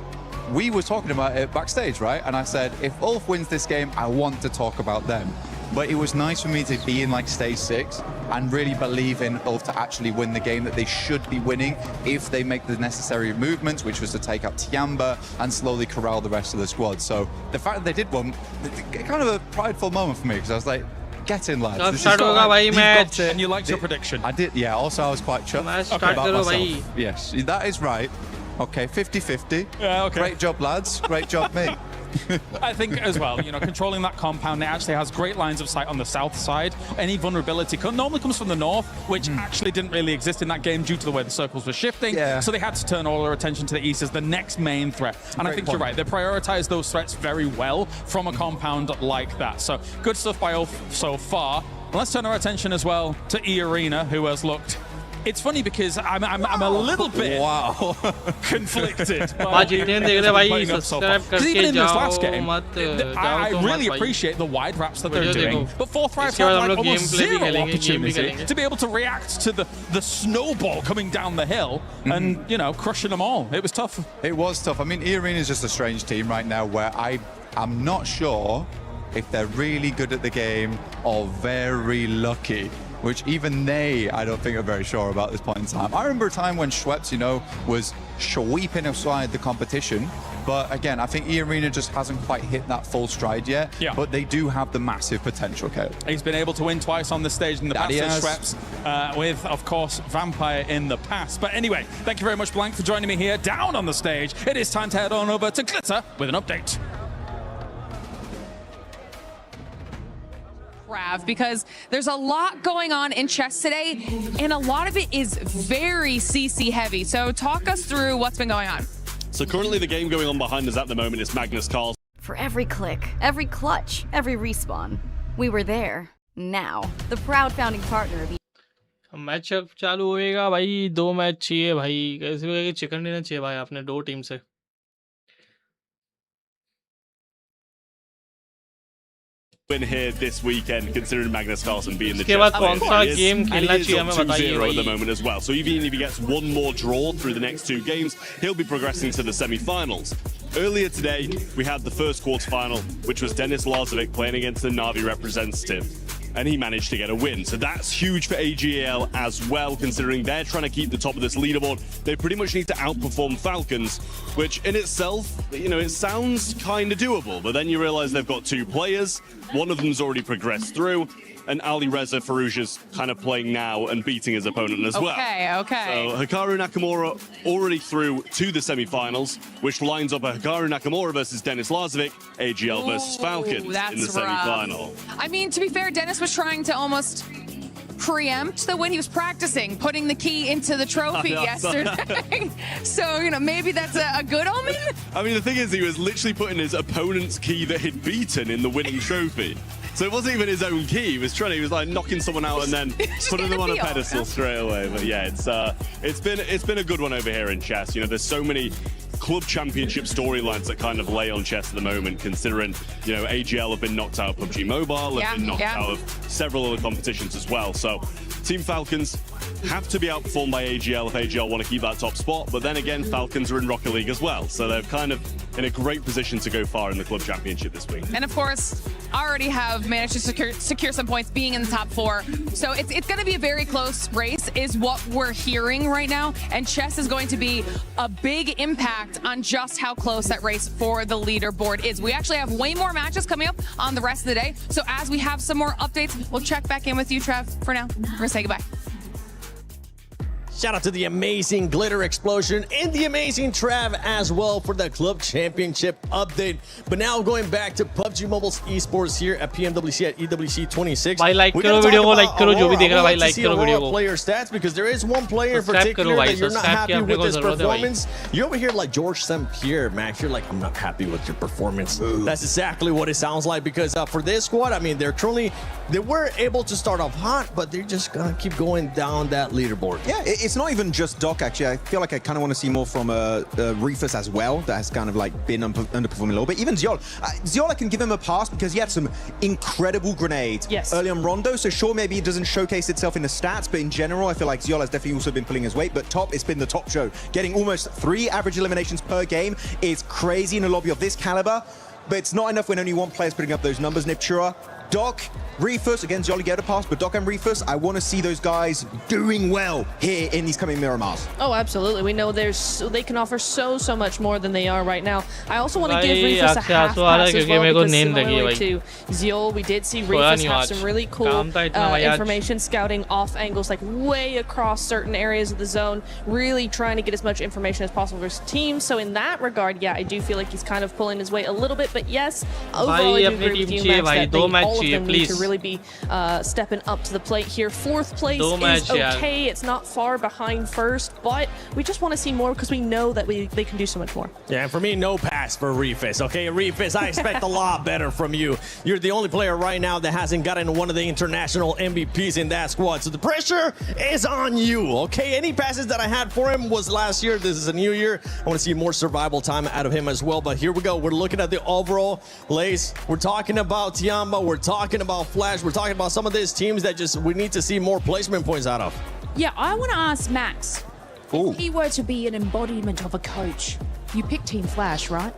we were talking about it backstage, right? And I said, if Ulf wins this game, I want to talk about them. But it was nice for me to be in like stage 6 and really believe in Ulf to actually win the game that they should be winning if they make the necessary movements, which was to take out Tiamba and slowly corral the rest of the squad. So the fact that they did one, kind of a prideful moment for me because I was like, get in, lads. This start hoga bhai match. And you liked your prediction. I did, yeah. Also, I was quite chuffed about myself. Yes, that is right. Okay, 50-50. Yeah, okay. Great job, lads. Great job, me. I think as well, you know, controlling that compound, it actually has great lines of sight on the south side. Any vulnerability normally comes from the north, which actually didn't really exist in that game due to the way the circles were shifting. So they had to turn all their attention to the east as the next main threat. And I think you're right. They prioritize those threats very well from a compound like that. So good stuff by Ulf so far. And let's turn our attention as well to E-Arena, who has looked... It's funny because I'm a little bit conflicted. Because even in this last game, I really appreciate the wide wraps that they're doing. But Forthright had like almost zero opportunity to be able to react to the snowball coming down the hill and, you know, crushing them all. It was tough. It was tough. I mean, E-Arena is just a strange team right now where I'm not sure if they're really good at the game or very lucky. Which even they, I don't think, are very sure about this point in time. I remember a time when Schweppes, you know, was sweeping aside the competition. But again, I think E-Arena just hasn't quite hit that full stride yet. Yeah. But they do have the massive potential, Caleb. He's been able to win twice on the stage in the past with Schweppes, with, of course, Vampire in the past. But anyway, thank you very much, Blank, for joining me here down on the stage. It is time to head on over to Glitter with an update. Because there's a lot going on in chess today, and a lot of it is very CC heavy. So talk us through what's been going on. So currently the game going on behind us at the moment is Magnus Carlsen. For every click, every clutch, every respawn, we were there. Now, the proud founding partner of match अब चालू होएगा भाई 2 match चाहिए भाई कैसे भी chicken dinner चाहिए भाई आपने 2 टीम से Win here this weekend, considering Magnus Carlsen being the उसके बाद champion. कौन सा गेम खेलना चाहिए हमें बताइए 2-0 at the भाई moment as well. So even if he gets one more draw through the next 2 games, he'll be progressing to the semi-finals. earlier today, we had the first quarterfinal, which was Denis Lazovic playing against the Na'Vi representative, and he managed to get a win. So that's huge for AGL as well, considering they're trying to keep the top of this leaderboard. They pretty much need to outperform Falcons, which in itself, you know, it sounds kind of doable, but then you realize they've got two players. One of them's already progressed through, and Ali Reza Farouja's kind of playing now and beating his opponent as well. Okay. So Hikaru Nakamura already through to the semi-finals, which lines up a Hikaru Nakamura versus Denis Lazovic, AGL versus Falcons in the semi-final. I mean, to be fair, Denis was trying to almost preempt the win. He was practicing putting the key into the trophy yesterday. So, you know, maybe that's a good omen? I mean, the thing is, he was literally putting his opponent's key that he'd beaten in the winning trophy. So it wasn't even his own key. He was like knocking someone out and then putting them on a pedestal straight away. But yeah, it's been a good one over here in chess. You know, there's so many club championship storylines that kind of lay on chess at the moment, considering, you know, AGL have been knocked out of PUBG Mobile, have been knocked out of several other competitions as well. So Team Falcons have to be outperformed by AGL if AGL want to keep that top spot. But then again, Falcons are in Rocket League as well. So they're kind of in a great position to go far in the club championship this week. And of course, already have managed to secure some points being in the top 4. So it's going to be a very close race is what we're hearing right now. And chess is going to be a big impact on just how close that race for the leaderboard is. We actually have way more matches coming up on the rest of the day. So as we have some more updates, we'll check back in with you, Trev. For now, we're going to say goodbye. Shout out to the amazing Glitter Explosion and the amazing Trav as well for the Club Championship update. But now going back to PUBG Mobile's esports here at PMWC at EWC 26. भाई like करो video को like करो जो भी देख रहा भाई like करो वीडियो को. Player stats because there is one player in particular that you're not happy with his performance. You're over here like George St. Pierre, Max. You're like, I'm not happy with your performance. That's exactly what it sounds like because for this squad, I mean, they were able to start off hot, but they're just gonna keep going down that leaderboard. Yeah, it's not even just Doc, actually. I feel like I kind of want to see more from Reefus as well. That has kind of like been underperforming a little bit. Even Ziol. Ziol, I can give him a pass because he had some incredible grenades early on Rondo. So sure, maybe it doesn't showcase itself in the stats, but in general, I feel like Ziol has definitely also been pulling his weight. But top, it's been the top show. Getting almost 3 average eliminations per game is crazy in a lobby of this caliber. But it's not enough when only one player's putting up those numbers, Niptura. Doc, Reefus, again, Jolly get a pass, but Doc and Reefus, I want to see those guys doing well here in these coming Miramars. Oh, absolutely. We know they can offer so much more than they are right now. I also want to give Reefus a half pass as well because similarly to Ziol, we did see Reefus have some really cool information scouting off angles, like way across certain areas of the zone, really trying to get as much information as possible for his team. So in that regard, yeah, I do feel like he's kind of pulling his weight a little bit, but yes, overall I do agree with you, Max, that all of them need to really be stepping up to the plate here. 4th place is okay. It's not far behind first, but we just want to see more because we know that they can do so much more. Yeah, and for me, no pass for Reefus. Okay, Reefus, I expect a lot better from you. You're the only player right now that hasn't gotten one of the international MVPs in that squad, so the pressure is on you. Okay, any passes that I had for him was last year. This is a new year. I want to see more survival time out of him as well, but here we go. We're looking at the overall lace. We're talking about Tiamba. We're talking about Flash. We're talking about some of these teams that we need to see more placement points out of. Yeah, I want to ask Max, if he were to be an embodiment of a coach, you pick Team Flash, right?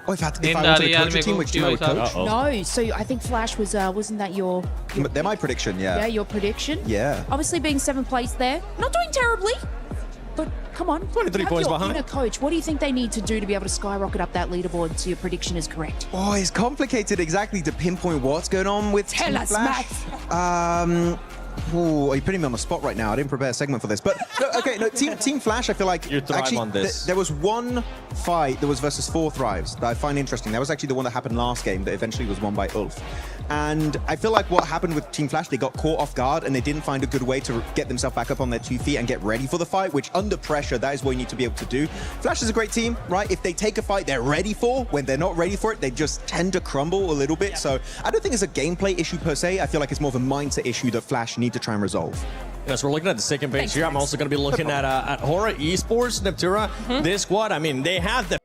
Oh, if I were to coach a team, which team I would coach? No, so I think Flash was, wasn't that your... They're my prediction, yeah. Yeah, your prediction? Yeah. Obviously being 7th place there, not doing terribly, but come on. 23 points behind. Inner coach, what do you think they need to do to be able to skyrocket up that leaderboard so your prediction is correct? Oh, it's complicated exactly to pinpoint what's going on with Team Flash. Oh, you're putting me on the spot right now. I didn't prepare a segment for this. But, no, Team Flash, I feel like... You're thriving on this. There was one fight that was versus 4 Thrives that I find interesting. That was actually the one that happened last game that eventually was won by Ulf. And I feel like what happened with Team Flash, they got caught off guard and they didn't find a good way to get themselves back up on their 2 feet and get ready for the fight, which under pressure, that is what you need to be able to do. Flash is a great team, right? If they take a fight they're ready for, when they're not ready for it, they just tend to crumble a little bit. So I don't think it's a gameplay issue per se. I feel like it's more of a mindset issue that Flash need to try and resolve. Yes, we're looking at the second page here. I'm also going to be looking at Hora Esports, Niptura. This squad, I mean, they have the...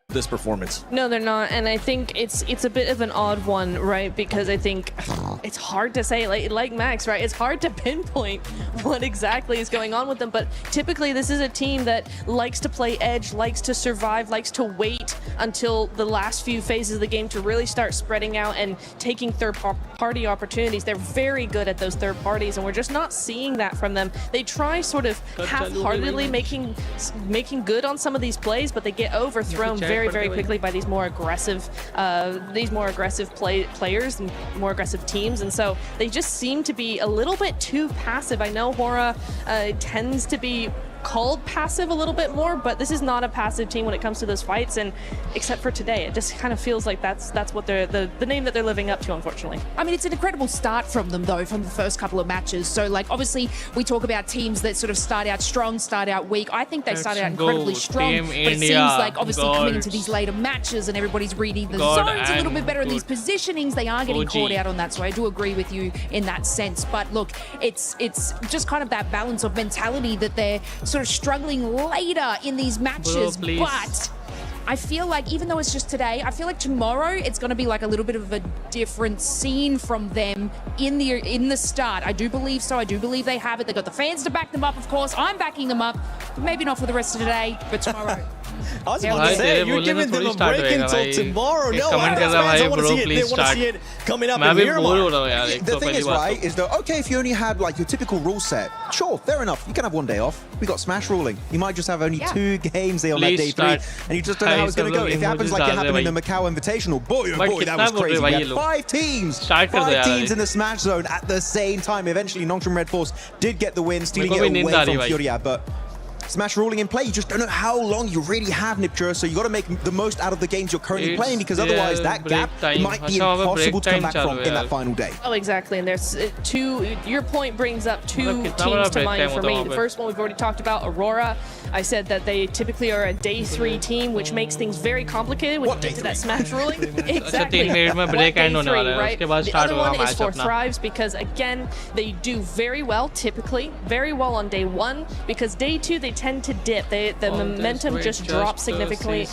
this performance. No, they're not, and I think it's a bit of an odd one, right? Because I think it's hard to say, like Max, right? It's hard to pinpoint what exactly is going on with them, but typically this is a team that likes to play edge, likes to survive, likes to wait until the last few phases of the game to really start spreading out and taking third-party opportunities. They're very good at those third parties, and we're just not seeing that from them. They try sort of half-heartedly making good on some of these plays, but they get overthrown very, very quickly by these more aggressive players and more aggressive teams, and so they just seem to be a little bit too passive. I know Hora tends to be called passive a little bit more, but this is not a passive team when it comes to those fights, and except for today, it just kind of feels like that's what they're the name that they're living up to, unfortunately. I mean, it's an incredible start from them, though, from the first couple of matches. So, like, obviously, we talk about teams that sort of start out strong, start out weak. I think they started out incredibly strong, but it seems like, obviously, coming into these later matches and everybody's reading the zones a little bit better in these positionings, they are getting caught out on that. So I do agree with you in that sense. But look, it's just kind of that balance of mentality that they're sort of struggling later in these matches. But I feel like even though it's just today, I feel like tomorrow it's going to be like a little bit of a different scene from them in the start. I do believe so. I do believe they have it. They've got the fans to back them up, of course. I'm backing them up. Maybe not for the rest of today, but tomorrow. I was about to say, you're giving them a break until tomorrow. No, fans want to see it. They want to see it coming up in Miramar. The thing is, right, is that, okay, if you only had like your typical rule set, sure, fair enough. You can have one day off. We got Smash ruling. You might just have only 2 games there on that day 3, and you just don't know how it's going to go. If it happens like it happened in the Macau Invitational, boy, oh boy, that was crazy. We had 5 teams in the Smash zone at the same time. Eventually, Nongshim Red Force did get the win, stealing it away from Furia, but Smash ruling in play, you just don't know how long you really have, Nipture, so you got to make the most out of the games you're currently playing, because otherwise that gap might be impossible to come back from in that final day. Oh, exactly, and there's your point brings up 2 teams to mind for me. The first one we've already talked about, Aurora. I said that they typically are a day 3 team, which makes things very complicated when you get to that Smash ruling. Exactly. Day 3, right? The other one is for Thrives, because again, they do very well, typically, very well on day 1, because day 2 they tend to dip. The momentum just drops significantly,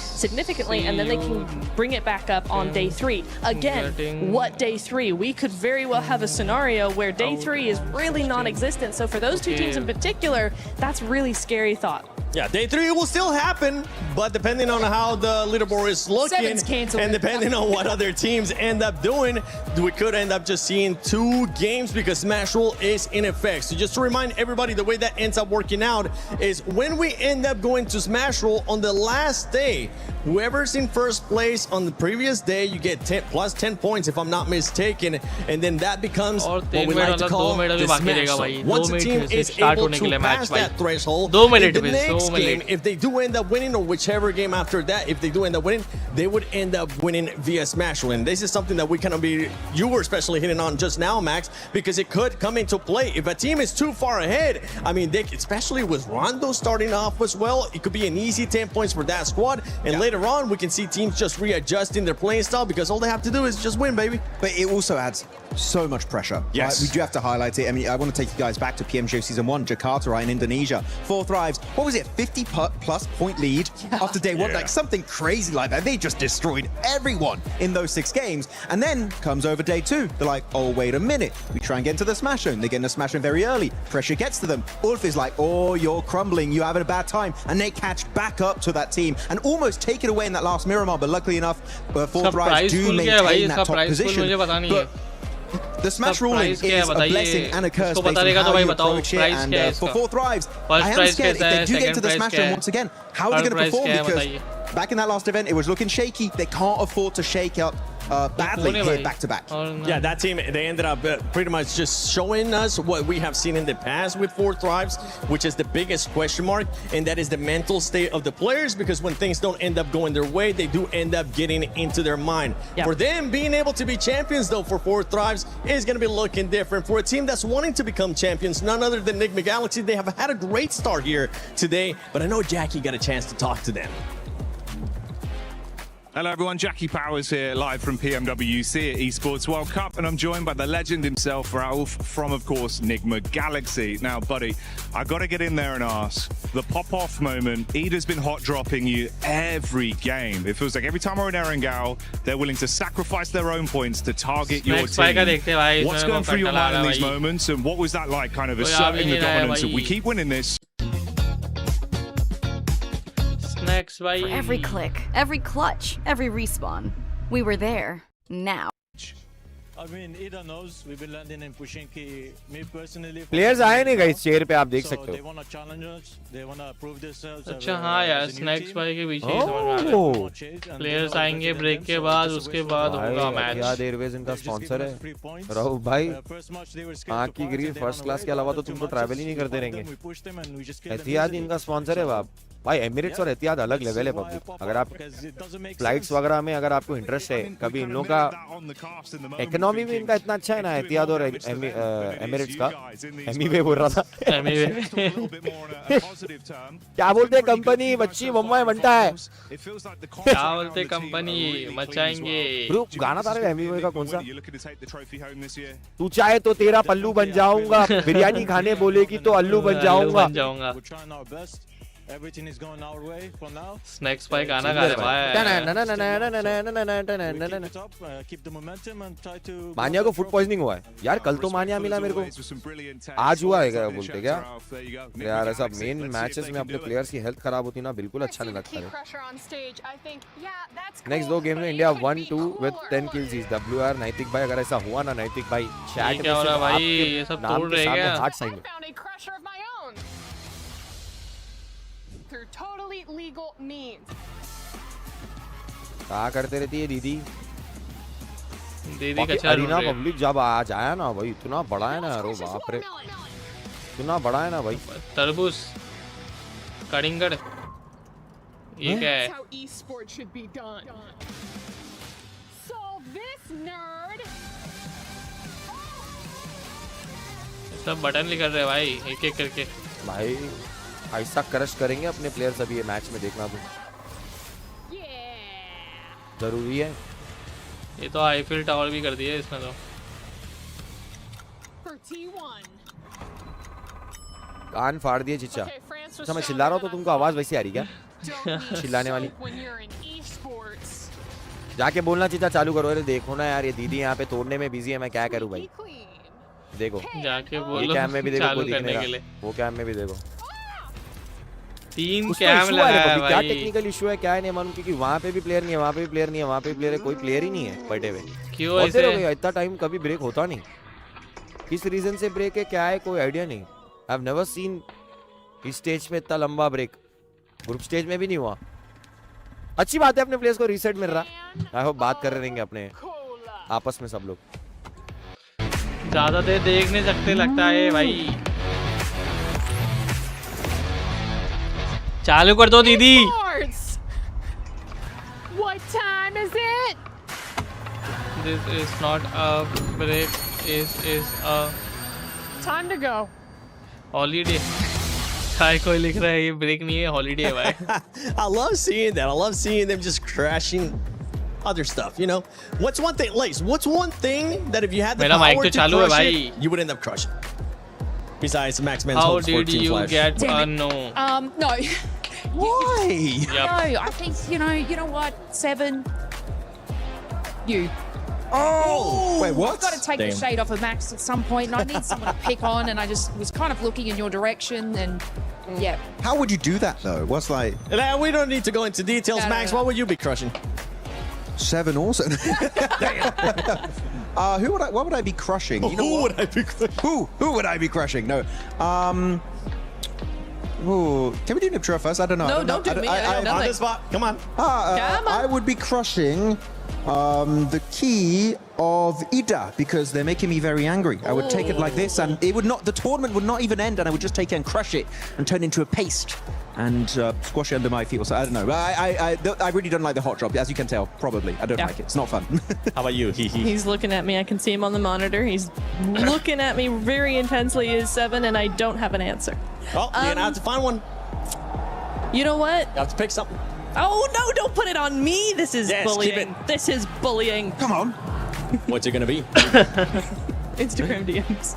and then they can bring it back up on day 3. Again, what day 3? We could very well have a scenario where day 3 is really non-existent. So for those 2 teams in particular, that's really scary thought. Yeah, day 3 will still happen, but depending on how the leaderboard is looking and depending on what other teams end up doing, we could end up just seeing 2 games because Smash Rule is in effect. So just to remind everybody, the way that ends up working out is when we end up going to Smash Rule on the last day, whoever's in first place on the previous day, you get plus 10 points if I'm not mistaken, and then that becomes what we like to call the Smash Rule. Once a team is able to pass that threshold, in the next game, if they do end up winning, or whichever game after that, if they do end up winning, they would end up winning via Smash Rule. And this is something that you were especially hitting on just now, Max, because it could come into play. If a team is too far ahead, I mean, especially with Rondo starting off as well, it could be an easy 10 points for that squad. And later on, we can see teams just readjusting their playing style because all they have to do is just win, baby. But it also adds so much pressure. Yes. Right? We do have to highlight it. I mean, I want to take you guys back to PMGO Season 1, Jakarta, right, in Indonesia. 4 Thrives, what was it, 50+ point lead after day 1? Like something crazy like that. They just destroyed everyone in those 6 games. And then comes over day 2. They're like, oh, wait a minute. We try and get into the Smash Zone. They get in the Smash Zone very early. Pressure gets to them. Ulf is like, oh, you're crumbling. You're having a bad time. And they catch back up to that team and almost take it away in that last Miramar. But luckily enough, 4 Thrives do maintain that top position. But the Smash ruling is a blessing and a curse based on how you approach it, and for 4 Thrives, I am scared if they do get into the Smash Zone once again, how are they going to perform? Because back in that last event, it was looking shaky. They can't afford to shake up badly here back-to-back. Yeah, that team, they ended up pretty much just showing us what we have seen in the past with 4 Thrives, which is the biggest question mark, and that is the mental state of the players, because when things don't end up going their way, they do end up getting into their mind. Yep. For them, being able to be champions, though, for 4 Thrives is going to be looking different. For a team that's wanting to become champions, none other than Enigma Galaxy, they have had a great start here today, but I know Jackie got a chance to talk to them. Hello everyone, Jackie Powers here, live from PMWC at Esports World Cup, and I'm joined by the legend himself, Rauf, from, of course, Nigma Galaxy. Now, buddy, I gotta get in there and ask, the pop-off moment, Ida's been hot dropping you every game. It feels like every time we're in Erangel, they're willing to sacrifice their own points to target your team. What's going through your mind in these moments, and what was that like, kind of asserting the dominance of, we keep winning this? For every click, every clutch, every respawn, we were there. Now. I mean, Ida knows we've been landing and pushing. Me personally. Players आए नहीं guys chair पे आप देख सकते हो. They want to challenge us. They want to prove themselves. अच्छा हाँ यार स्नैक्स भाई के बीच ही समझ में आ रहा है. Players आएंगे ब्रेक के बाद उसके बाद होगा मैच. यार एयरवेज इनका स्पॉन्सर है. राहुल भाई आँख की ग्रीन फर्स्ट क्लास के अलावा तो तुम तो ट्रैवल ही नहीं करते रहेंगे. एहतियात इनका स्पॉन्सर है बाप. भाई एमिरेट्स और एहतियात अलग लेवल है पब्लिक. अगर आप फ्लाइट्स वगैरह में अगर आपको इंटरेस्ट है कभी इन लोगों का इकोनॉमी भी इनका इतना अच्छा है ना एहतियात और एमिरेट्स का. एमीवे बोल रहा था. क्या बोलते हैं कंपनी मच्छी मुंबई बनता है. क्या बोलते कंपनी मचाएंगे. ब्रो गाना था रे एमीवे का कौन सा. तू चाहे तो तेरा पल्लू बन जाऊंगा. बिरयानी खाने बोलेगी तो अल्लू बन जाऊंगा. Everything is going our way for now. Snacks भाई गाना गा रहे भाई. Keep the momentum and try to. मानिया को फूड पॉइजनिंग हुआ है यार. कल तो मानिया मिला मेरे को. आज हुआ है क्या बोलते क्या यार. ऐसा मेन मैचेस में अपने प्लेयर्स की हेल्थ खराब होती ना बिल्कुल अच्छा नहीं लगता है. नेक्स्ट दो गेम में India 1-2 with 10 kills is WR. नैतिक भाई अगर ऐसा हुआ ना नैतिक भाई चैट क्या हो रहा है भाई. ये सब तोड़ रहे हैं. Heart sign through totally legal means. क्या करते रहती है दीदी. दीदी का चालू अरीना पब्लिक जब आज आया ना भाई इतना बड़ा है ना. अरे बाप रे इतना बड़ा है ना भाई. तरबूज कड़िंगड़ ये क्या है. That's how esports should be done. Solve this, nerd. सब बटन लिख रहे भाई एक एक करके. भाई ऐसा क्रश करेंगे अपने प्लेयर्स अभी ये मैच में देखना तो जरूरी है. ये तो आईफिल टावर भी कर दिया इसमें तो. कान फाड़ दिए चिच्चा. अच्छा मैं चिल्ला रहा हूँ तो तुमको आवाज वैसी आ रही क्या. चिल्लाने वाली. जाके बोलना चिच्चा चालू करो. अरे देखो ना यार ये दीदी यहाँ पे तोड़ने में बिजी है. मैं क्या करूँ भाई. देखो जाके बोलो. ये कैम में भी देखो चालू करने के लिए. वो कैम में भी देखो. 3 कैम लगाया है भाई. क्या टेक्निकल इशू है क्या है नहीं मालूम. क्योंकि वहाँ पे भी प्लेयर नहीं है, वहाँ पे भी प्लेयर नहीं है, वहाँ पे भी प्लेयर है. कोई प्लेयर ही नहीं है बैठे हुए. क्यों ऐसे इतना टाइम कभी ब्रेक होता नहीं. किस रीजन से ब्रेक है क्या है कोई आइडिया नहीं. आई हैव नेवर सीन इस स्टेज पे इतना लंबा ब्रेक. ग्रुप स्टेज में भी नहीं हुआ. अच्छी बात है अपने प्लेयर्स को रीसेट मिल रहा. आई होप बात कर रहेंगे अपने आपस में सब लोग. ज्यादा देर देख नहीं सकते लगता है भाई. चालू कर दो दीदी. What time is it? This is not a break. Is a time to go. Holiday. काय कोई लिख रहा है ये ब्रेक नहीं है हॉलीडे है भाई. I love seeing that. I love seeing them just crashing other stuff, you know. What's one thing, Lace? What's one thing that if you had the power to crush it, you would end up crushing? Besides Max Man's How hopes for did Team you Flash. get no? No. Why? Yep. No, I think you know what, 7. You. Oh, wait, what? I've got to take the shade off of Max at some point, and I need someone to pick on, and I just was kind of looking in your direction, and yeah. How would you do that though? What's like? We don't need to go into details, No, Max. no. What would you be crushing? 7 also. What would I be crushing? You know Who would I be crushing? Who would I be crushing? No. Ooh, can we do Niptra first? I don't know. No, don't do me. On the spot. Come on. Come on. I would be crushing the key of Ida because they're making me very angry. I would take it like this, and it would not. The tournament would not even end, and I would just take it and crush it and turn it into a paste and squash it under my feet. So I don't know. I really don't like the hot drop, as you can tell. Probably, I don't like it. It's not fun. How about you? He's looking at me. I can see him on the monitor. He's looking at me very intensely. Is 7, and I don't have an answer. Well, you're gonna have to find one. You know what? You have to pick something. Oh no, don't put it on me. This is bullying. This is bullying. Come on. What's it gonna be? Instagram DMs.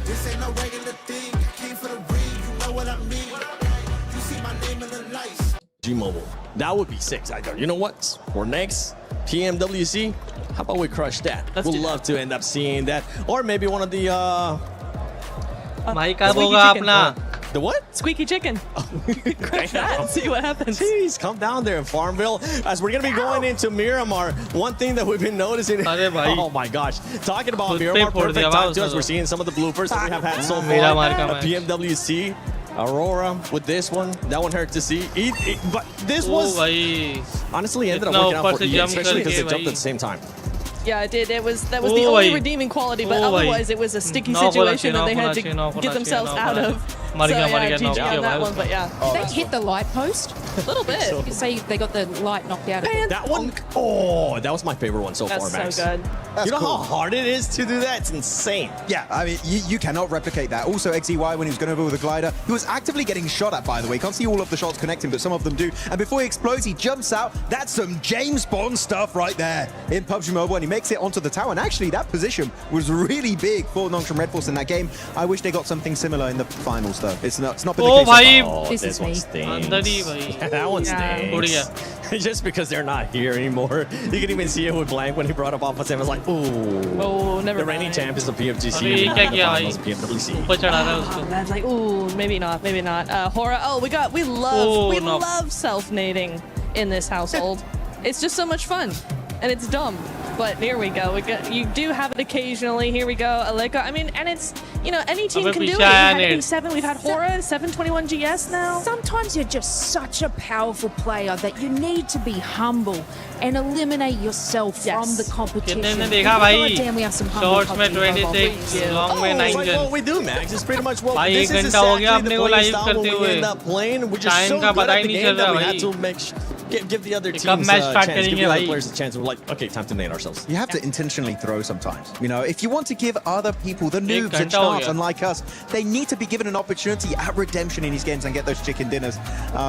This ain't no regular thing. Came for the ring, you know what I mean. You see my name in the lights. G-Mobile. That would be sick. You know what? For next PMWC, how about we crush that? We'll love to end up seeing that. Or maybe one of the the what? Squeaky chicken. Crush that. See what happens. Jeez, come down there in Farmville. As we're going to be going into Miramar, one thing that we've been noticing. Oh my gosh. Talking about Miramar, perfect time to us. We're seeing some of the bloopers that we have had so far. PMWC, Aurora with this one. That one hurt to see. But this was honestly ended up working out for E, especially because they jumped at the same time. Yeah, it did. That was the only redeeming quality, but otherwise it was a sticky situation that they had to get themselves out of. So yeah, GG on that one, but yeah. Did they hit the light post? A little bit. You say they got the light knocked out of them. That one, oh, that was my favorite one so far, Max. That's so good. You know how hard it is to do that? It's insane. Yeah, I mean, you cannot replicate that. Also, XEY, when he was going over with a glider, he was actively getting shot at, by the way. Can't see all of the shots connecting, but some of them do. And before he explodes, he jumps out. That's some James Bond stuff right there in PUBG Mobile, and he makes it onto the tower. And actually, that position was really big for Nongshim Red Force in that game. I wish they got something similar in the finals, though. It's not been the case. Oh, this one stinks. Yeah, that one stinks. Just because they're not here anymore. You can even see it with Blank when he brought up Alpha 7. It was like, ooh. Oh, never The reigning champions of PMGC. PMWC. That's like, ooh, maybe not, maybe not. Hora, we love self-nading in this household. It's just so much fun. And it's dumb. But here we go. You do have it occasionally. Here we go. Aleka. I mean, and it's, any team can do it. We've had A7, we've had Hora, 721 GS now. Sometimes you're just such a powerful player that you need to be humble and eliminate yourself from the competition. Damn, we have some humble Shorts 26, long way 9 It's like what we do, Max. It's pretty much what this is exactly the playing style when we end up playing. We're just so good at the game that we had to give the other teams a chance, give the other players a chance. We're like, okay, time to nade ourselves. You have to intentionally throw sometimes. If you want to give other people, the noobs, a chance, unlike us, they need to be given an opportunity at redemption in these games and get those chicken dinners,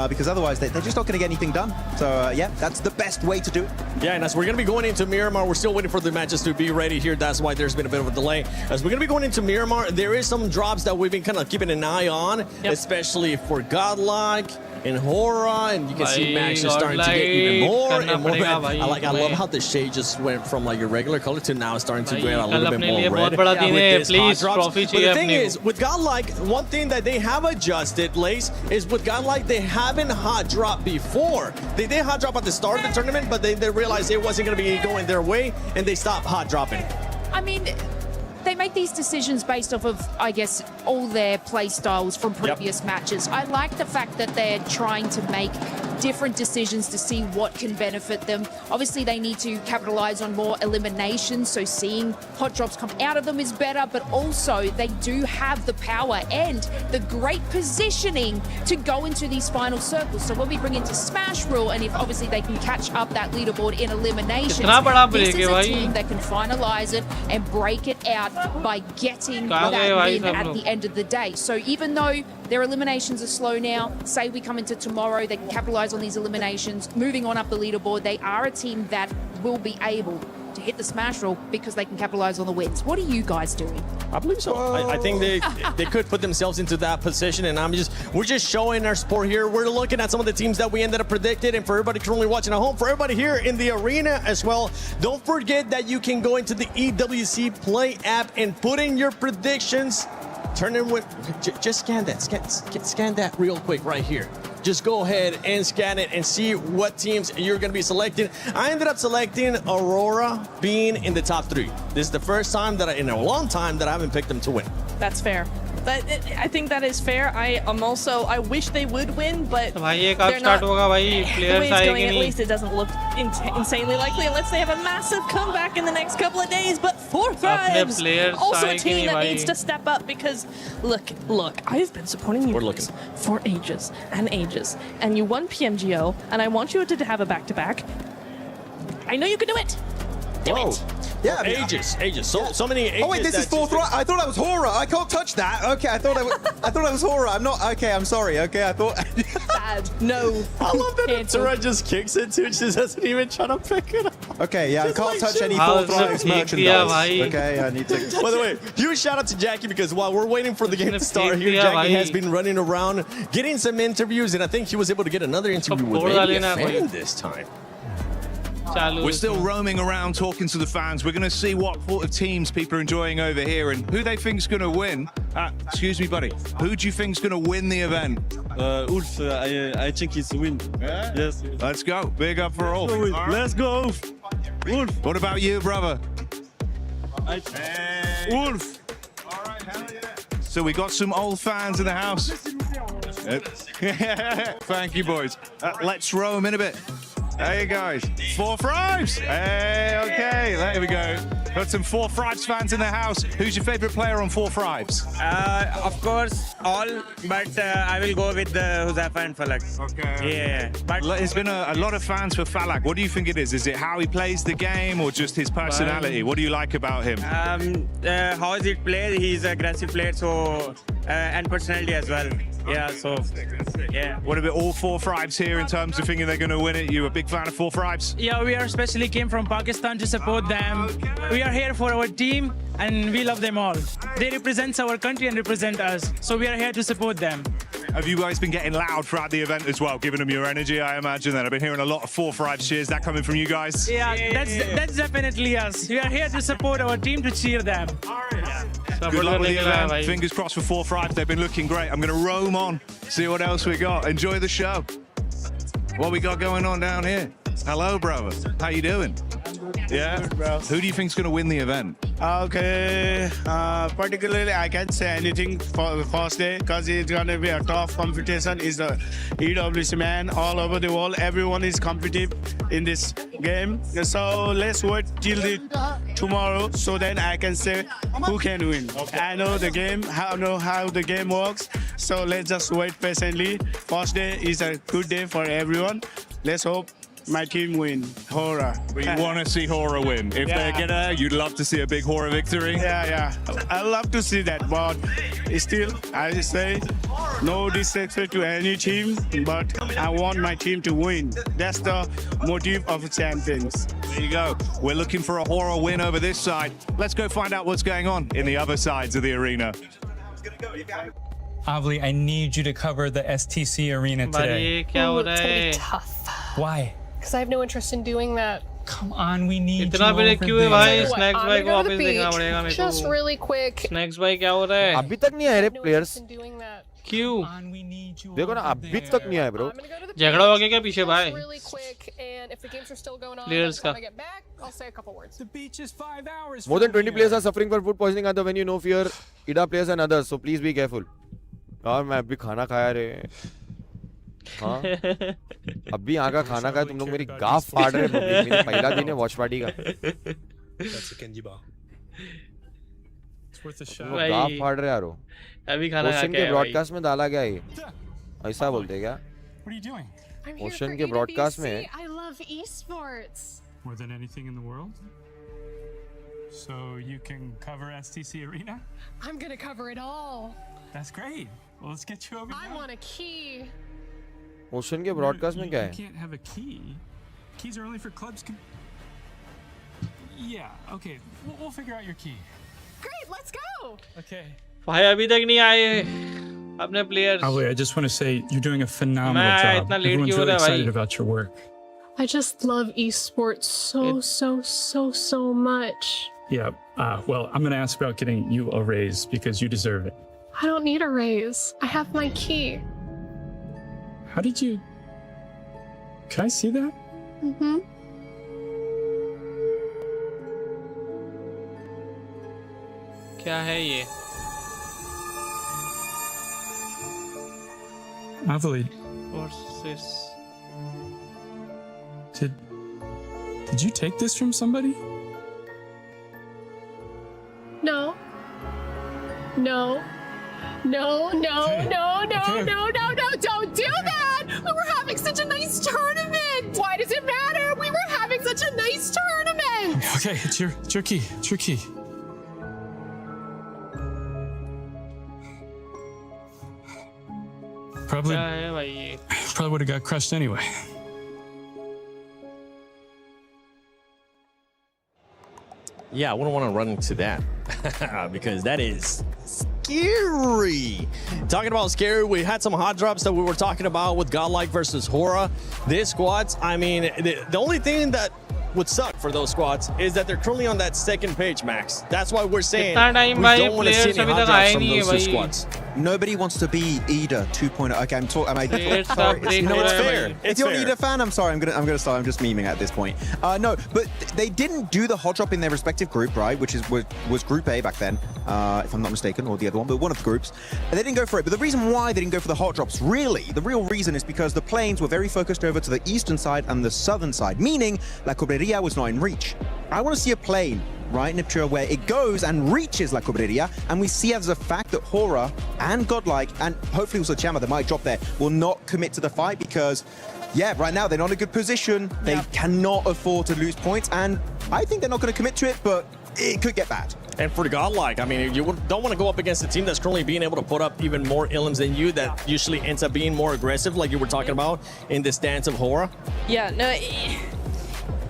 because otherwise they're just not going to get anything done. So yeah, that's the best way to do it. Yeah, and as we're going to be going into Miramar, we're still waiting for the matches to be ready here. That's why there's been a bit of a delay. As we're going to be going into Miramar, there is some drops that we've been kind of keeping an eye on, especially for Godlike and Hora, and you can see Max is starting to get even more and more red. I love how the shade just went from like your regular color to now starting to get a little bit more red with this hot drops. But the thing is, with Godlike, one thing that they have adjusted, Lace, is with Godlike, they haven't hot drop before. They did hot drop at the start of the tournament, but they realized it wasn't going to be going their way, and they stopped hot dropping. I mean, they make these decisions based off of, I guess, all their play styles from previous matches. I like the fact that they're trying to make different decisions to see what can benefit them. Obviously, they need to capitalize on more eliminations, so seeing hot drops come out of them is better, but also they do have the power and the great positioning to go into these final circles. So when we bring into Smash Rule, and if obviously they can catch up that leaderboard in eliminations, this is a team that can finalize it and break it out by getting that win at the end of the day. So even though their eliminations are slow now, say we come into tomorrow, they can capitalize on these eliminations, moving on up the leaderboard, they are a team that will be able to hit the Smash Roll because they can capitalize on the wins. What are you guys doing? I believe so. I think they could put themselves into that position, and we're just showing our support here. We're looking at some of the teams that we ended up predicted, and for everybody currently watching at home, for everybody here in the arena as well, don't forget that you can go into the EWC Play app and put in your predictions. Turn in with, just scan that, scan that real quick right here. Just go ahead and scan it and see what teams you're going to be selecting. I ended up selecting Aurora being in the top 3. This is the first time that in a long time that I haven't picked them to win. That's fair. I think that is fair. I wish they would win, but they're not. The way it's going, at least it doesn't look insanely likely unless they have a massive comeback in the next couple of days. But 4Vibes, also a team that needs to step up because, look, I've been supporting you for ages and ages, and you won PMGO, and I want you to have a back-to-back. I know you can do it. Do it. Yeah, I mean, ages. So many ages. Oh wait, this is fourth right. I thought I was horror. I can't touch that. Okay, I thought I was horror. I'm not. Okay, I'm sorry. Okay, I thought. Bad. No. I love that Sarah just kicks it too. She doesn't even try to pick it up. Okay, yeah, I can't touch any How's fourth right it merchandise. kick, Okay, I need to. By the way, huge shout out to Jackie because while we're waiting for the game to start here, Jackie has been running around getting some interviews, and I think he was able to get another interview with maybe a fan this time. We're still roaming around talking to the fans. We're going to see what sort of teams people are enjoying over here and who they think's going to win. Excuse me, buddy. Who do you think's going to win the event? Ulf, I think he's win. Yeah? Yes. Let's go. Big up for Ulf. Let's go, Ulf. Wolf. What about you, brother? Wolf. All right, hell yeah. So we got some old fans in the house. Thank you, boys. Let's roam in a bit. Hey, guys. 4 Fribes. Hey, okay. There we go. Got some 4 Fribes fans in the house. Who's your favorite player on 4 Fribes? Of course, all, but I will go with Huzafa and Falak. Okay. Yeah. But There's been a lot of fans for Falak. What do you think it is? Is it how he plays the game or just his personality? What do you like about him? how is it played? He's an aggressive player, so and personality as well. Yeah, so yeah. What about all 4 Fribes here in terms of thinking they're going to win it? You a big fan of 4 Fribes? Yeah, we are especially came from Pakistan to support them. We are here for our team and we love them all. They represent our country and represent us. So we are here to support them. Have you guys been getting loud throughout the event as well, giving them your energy, I imagine? That I've been hearing a lot of 4 Fribes cheers. That coming from you guys? Yeah, that's definitely us. We are here to support our team, to cheer them. Good luck with the event. Fingers crossed for 4 Fribes. They've been looking great. I'm going to roam on, see what else we got. Enjoy the show. What we got going on down here? Hello, brother. How you doing? Yeah? Who do you think's going to win the event? Okay, particularly I can't say anything for the first day because it's going to be a tough competition. It's the EWC man all over the world. Everyone is competitive in this game. So let's wait till tomorrow so then I can say who can win. I know the game, I know how the game works. So let's just wait patiently. First day is a good day for everyone. Let's hope my team win. Horror. But you want to see Horror win. If they're gonna, you'd love to see a big Horror victory. Yeah. I love to see that, but still, I say no disrespect to any team, but I want my team to win. That's the motive of champions. There you go. We're looking for a Horror win over this side. Let's go find out what's going on in the other sides of the arena. Avli, I need you to cover the STC arena today. It's gonna be tough. Why? Because I have no interest in doing that. Come on, we need इतना भी क्यों है भाई? Snacks I'm भाई gonna को go to वापस the देखना beach. पड़ेगा मेरे Just को. really quick. Snacks भाई क्या हो रहा है? अभी तक नहीं आए रे प्लेयर्स. क्यों? देखो ना अभी तक नहीं आए ब्रो. झगड़ा हो गया क्या पीछे भाई? Really quick, and if the games are still going on, Players by the time का. I get back, I'll say a couple words. The beach is 5 hours. More than 20 players are suffering for food poisoning at the venue. No fear, IDA players and others. So please be careful. यार मैं अभी खाना खाया रे. हाँ अभी यहाँ का खाना खाया तुम लोग मेरी गाफ फाड़ रहे हो. मेरा पहला दिन है वॉच पार्टी का. That's a Kenji bar. It's worth a shot. वो गाफ फाड़ रहे यारो. अभी खाना खा ओशन के के आया ब्रॉडकास्ट में डाला गया ये. ऐसा बोलते क्या? What are you doing? I'm here ocean for के ब्रॉडकास्ट में. EWC. I love esports. More than anything in the world? So you can cover STC Arena? I'm gonna cover it all. That's great. Well, let's get you over I there. want a key. Ocean के broadcast में क्या You है? can't have a key. Keys are only for clubs. Yeah, okay. We'll figure out your key. Great, let's go. Okay. भाई अभी तक नहीं आए अपने players. Avli, I just want to say you're doing a phenomenal मैं job. इतना late Everyone's क्यों हो really रहा है excited भाई? about your work. I just love esports so much. Yeah. Well, I'm going to ask about getting you a raise because you deserve it. I don't need a raise. I have my key. How did you? Can I see that? Mm-hmm. क्या है ये? Avli, What's this? did you take this from somebody? No. No. No, no, Okay. no, no, Okay. no, no, no, don't do that! We were having such a nice tournament! Why does it matter? We were having such a nice tournament! seconds. Okay, it's your key. It's your key. Probably would have got crushed anyway. Yeah, I wouldn't want to run into that because that is scary. Talking about scary, we had some hot drops that we were talking about with Godlike versus Hora. This squads, I mean, the only thing that would suck for those squads is that they're currently on that second page, Max. That's why we're saying we don't want to see any hot drops from those two squads. Nobody wants to be EDA 2.0. Okay, I'm talking. Sorry, you know what's fair? It's If you're an fair. EDA fan, I'm sorry. I'm gonna start. I'm just memeing at this point. No, but they didn't do the hot drop in their respective group, right? Which was Group A back then, if I'm not mistaken, or the other one, but one of the groups. And they didn't go for it. But the reason why they didn't go for the hot drops, really, the real reason is because the planes were very focused over to the eastern side and the southern side, meaning La Cobreria was not in reach. I want to see a plane, right, Niptura, where it goes and reaches La Cobreria, and we see as a fact that Hora and Godlike, and hopefully also Chama, that might drop there, will not commit to the fight because, yeah, right now they're not in a good position. They cannot afford to lose points, and I think they're not going to commit to it, but it could get bad. And for the Godlike, I mean, you don't want to go up against a team that's currently being able to put up even more elims than you, that usually ends up being more aggressive, like you were talking about in the stance of Hora. Yeah, no.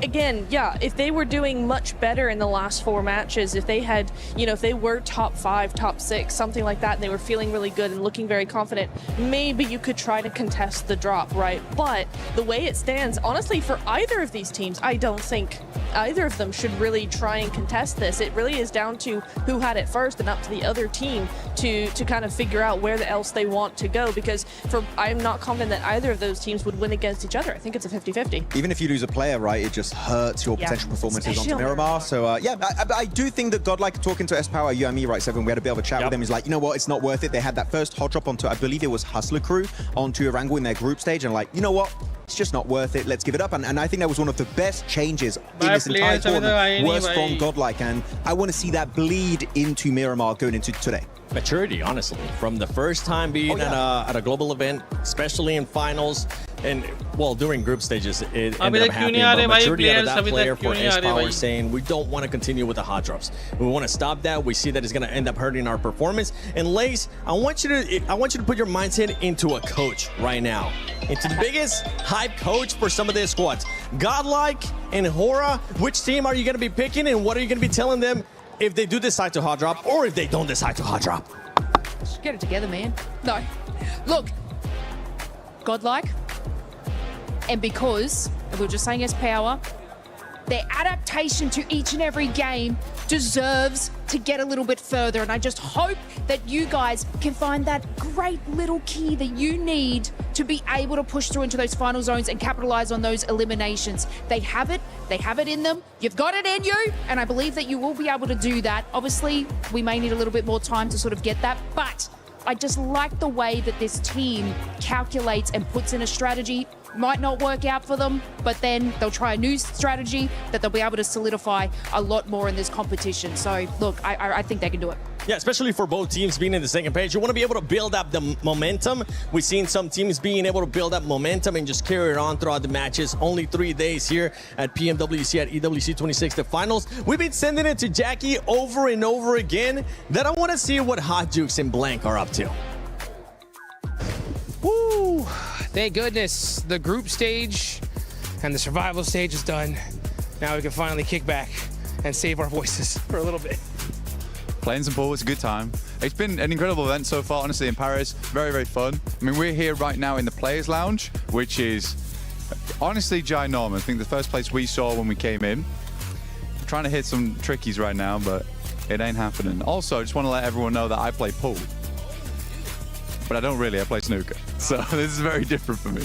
Again, yeah, if they were doing much better in the last 4 matches, if they had, you know, if they were top 5, top 6, something like that, and they were feeling really good and looking very confident, maybe you could try to contest the drop, right? But the way it stands, honestly, for either of these teams, I don't think either of them should really try and contest this. It really is down to who had it first and up to the other team to kind of figure out where else they want to go, because I'm not confident that either of those teams would win against each other. I think it's a 50-50. Even if you lose a player, right, it just hurts your potential performances Especially onto on Miramar. So, yeah, I do think that Godlike, talking to S-Power, you and me, right, Seven, we had a bit of a chat with them. He's like, you know what, it's not worth it. They had that first hot drop onto, I believe it was Hustler Crew, onto Erangel in their group stage, and like, you know what, it's just not worth it. Let's give it up. And I think that was one of the best changes in this entire tournament. Was from Godlike, and I want to see that bleed into Miramar going into today. Maturity, honestly, from the first time being at a global event, especially in finals, and well, during group stages, it ended up happening. But maturity out of that player for S-Power saying we don't want to continue with the hot drops. We want to stop that. We see that it's going to end up hurting our performance. And Lace, I want you to put your mindset into a coach right now, into the biggest hype coach for some of their squads. Godlike and Hora, which team are you going to be picking, and what are you going to be telling them if they do decide to hot drop, or if they don't decide to hot drop? Just get it together, man. No. Look, Godlike, and because, we were just saying S-Power, their adaptation to each and every game deserves to get a little bit further. And I just hope that you guys can find that great little key that you need to be able to push through into those final zones and capitalize on those eliminations. They have it in them. You've got it in you, and I believe that you will be able to do that. Obviously, we may need a little bit more time to sort of get that, but I just like the way that this team calculates and puts in a strategy. Might not work out for them, but then they'll try a new strategy that they'll be able to solidify a lot more in this competition. So look, I think they can do it. Yeah, especially for both teams being in the second page. You want to be able to build up the momentum. We've seen some teams being able to build up momentum and just carry it on throughout the matches. Only 3 days here at PMWC at EWC 26, the finals. We've been sending it to Jackie over and over again. Then I want to see what Hot Jukes and Blank are up to. Woo! Thank goodness the group stage and the survival stage is done. Now we can finally kick back and save our voices for a little bit. Playing some ball was a good time. It's been an incredible event so far, honestly, in Paris. Very, very fun. I mean, we're here right now in the Players Lounge, which is honestly ginormous. I think the first place we saw when we came in. I'm trying to hit some trickies right now, but it ain't happening. Also, I just want to let everyone know that I play pool. But I don't really, I play snooker. So this is very different for me.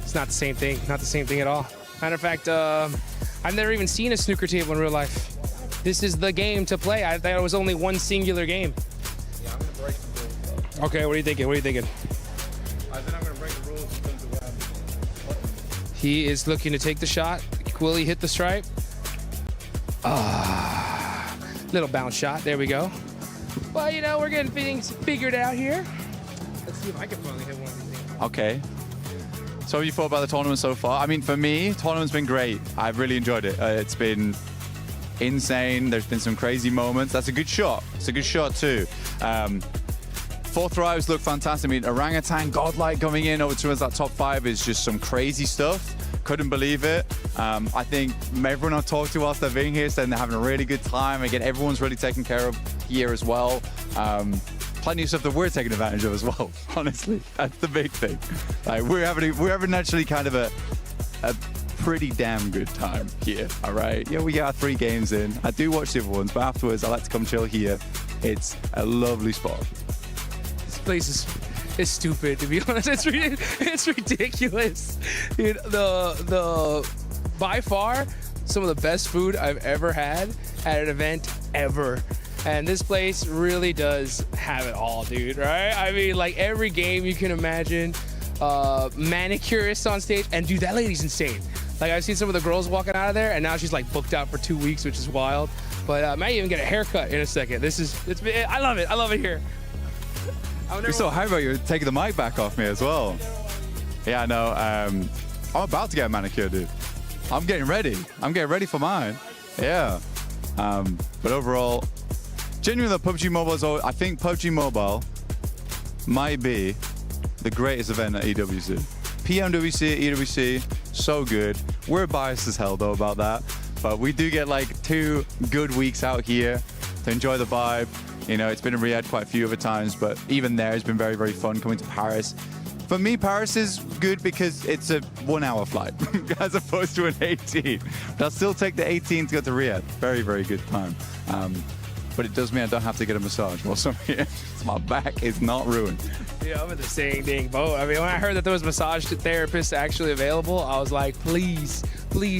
It's not the same thing, not the same thing at all. Matter of fact, I've never even seen a snooker table in real life. This is the game to play. I thought it was only one singular game. Yeah, I'm going to break the rules. Okay, what are you thinking? What are you thinking? I think I'm going to break the rules in terms of He is looking to take the shot. Will he hit the stripe? Little bounce shot. There we go. Well, you know, we're getting things figured out here. Let's see if I can finally hit one of these things. Okay. So what have you thought about the tournament so far? I mean, for me, tournament's been great. I've really enjoyed it. It's been insane. There's been some crazy moments. That's a good shot. It's a good shot too. Fourth Thrives look fantastic. I mean, Orangutan, Godlike coming in over towards that top 5 is just some crazy stuff. Couldn't believe it. I think everyone I've talked to whilst they're being here saying they're having a really good time. Again, everyone's really taken care of here as well. Plenty of stuff that we're taking advantage of as well. Honestly, that's the big thing. Like we're having actually kind of a pretty damn good time here. All right. Yeah, we got 3 games in. I do watch the other ones, but afterwards I like to come chill here. It's a lovely spot. This place is stupid, to be honest. It's ridiculous. Dude, the by far some of the best food I've ever had at an event ever. And this place really does have it all, dude, right? I mean, like every game you can imagine, manicurists on stage, and dude, that lady's insane. Like I've seen some of the girls walking out of there, and now she's like booked out for 2 weeks, which is wild. But I might even get a haircut in a second. I love it. I love it here. We're so hyped about you taking the mic back off me as well. Yeah, I know. I'm about to get a manicure, dude. I'm getting ready. I'm getting ready for mine. Yeah. But overall, genuinely, PUBG Mobile is always, I think PUBG Mobile might be the greatest event at EWC. PMWC, EWC, so good. We're biased as hell though about that, but we do get like 2 good weeks out here to enjoy the vibe. You know, it's been in Riyadh quite a few other times, but even there, it's been very, very fun coming to Paris. For me, Paris is good because it's a 1-hour flight as opposed to an 18. But I'll still take the 18 to go to Riyadh. Very, very good time. But it does mean I don't have to get a massage whilst I'm here. My back is not ruined. Yeah, I'm in the same dang boat. I mean, when I heard that there was massage therapists actually available, I was like, please,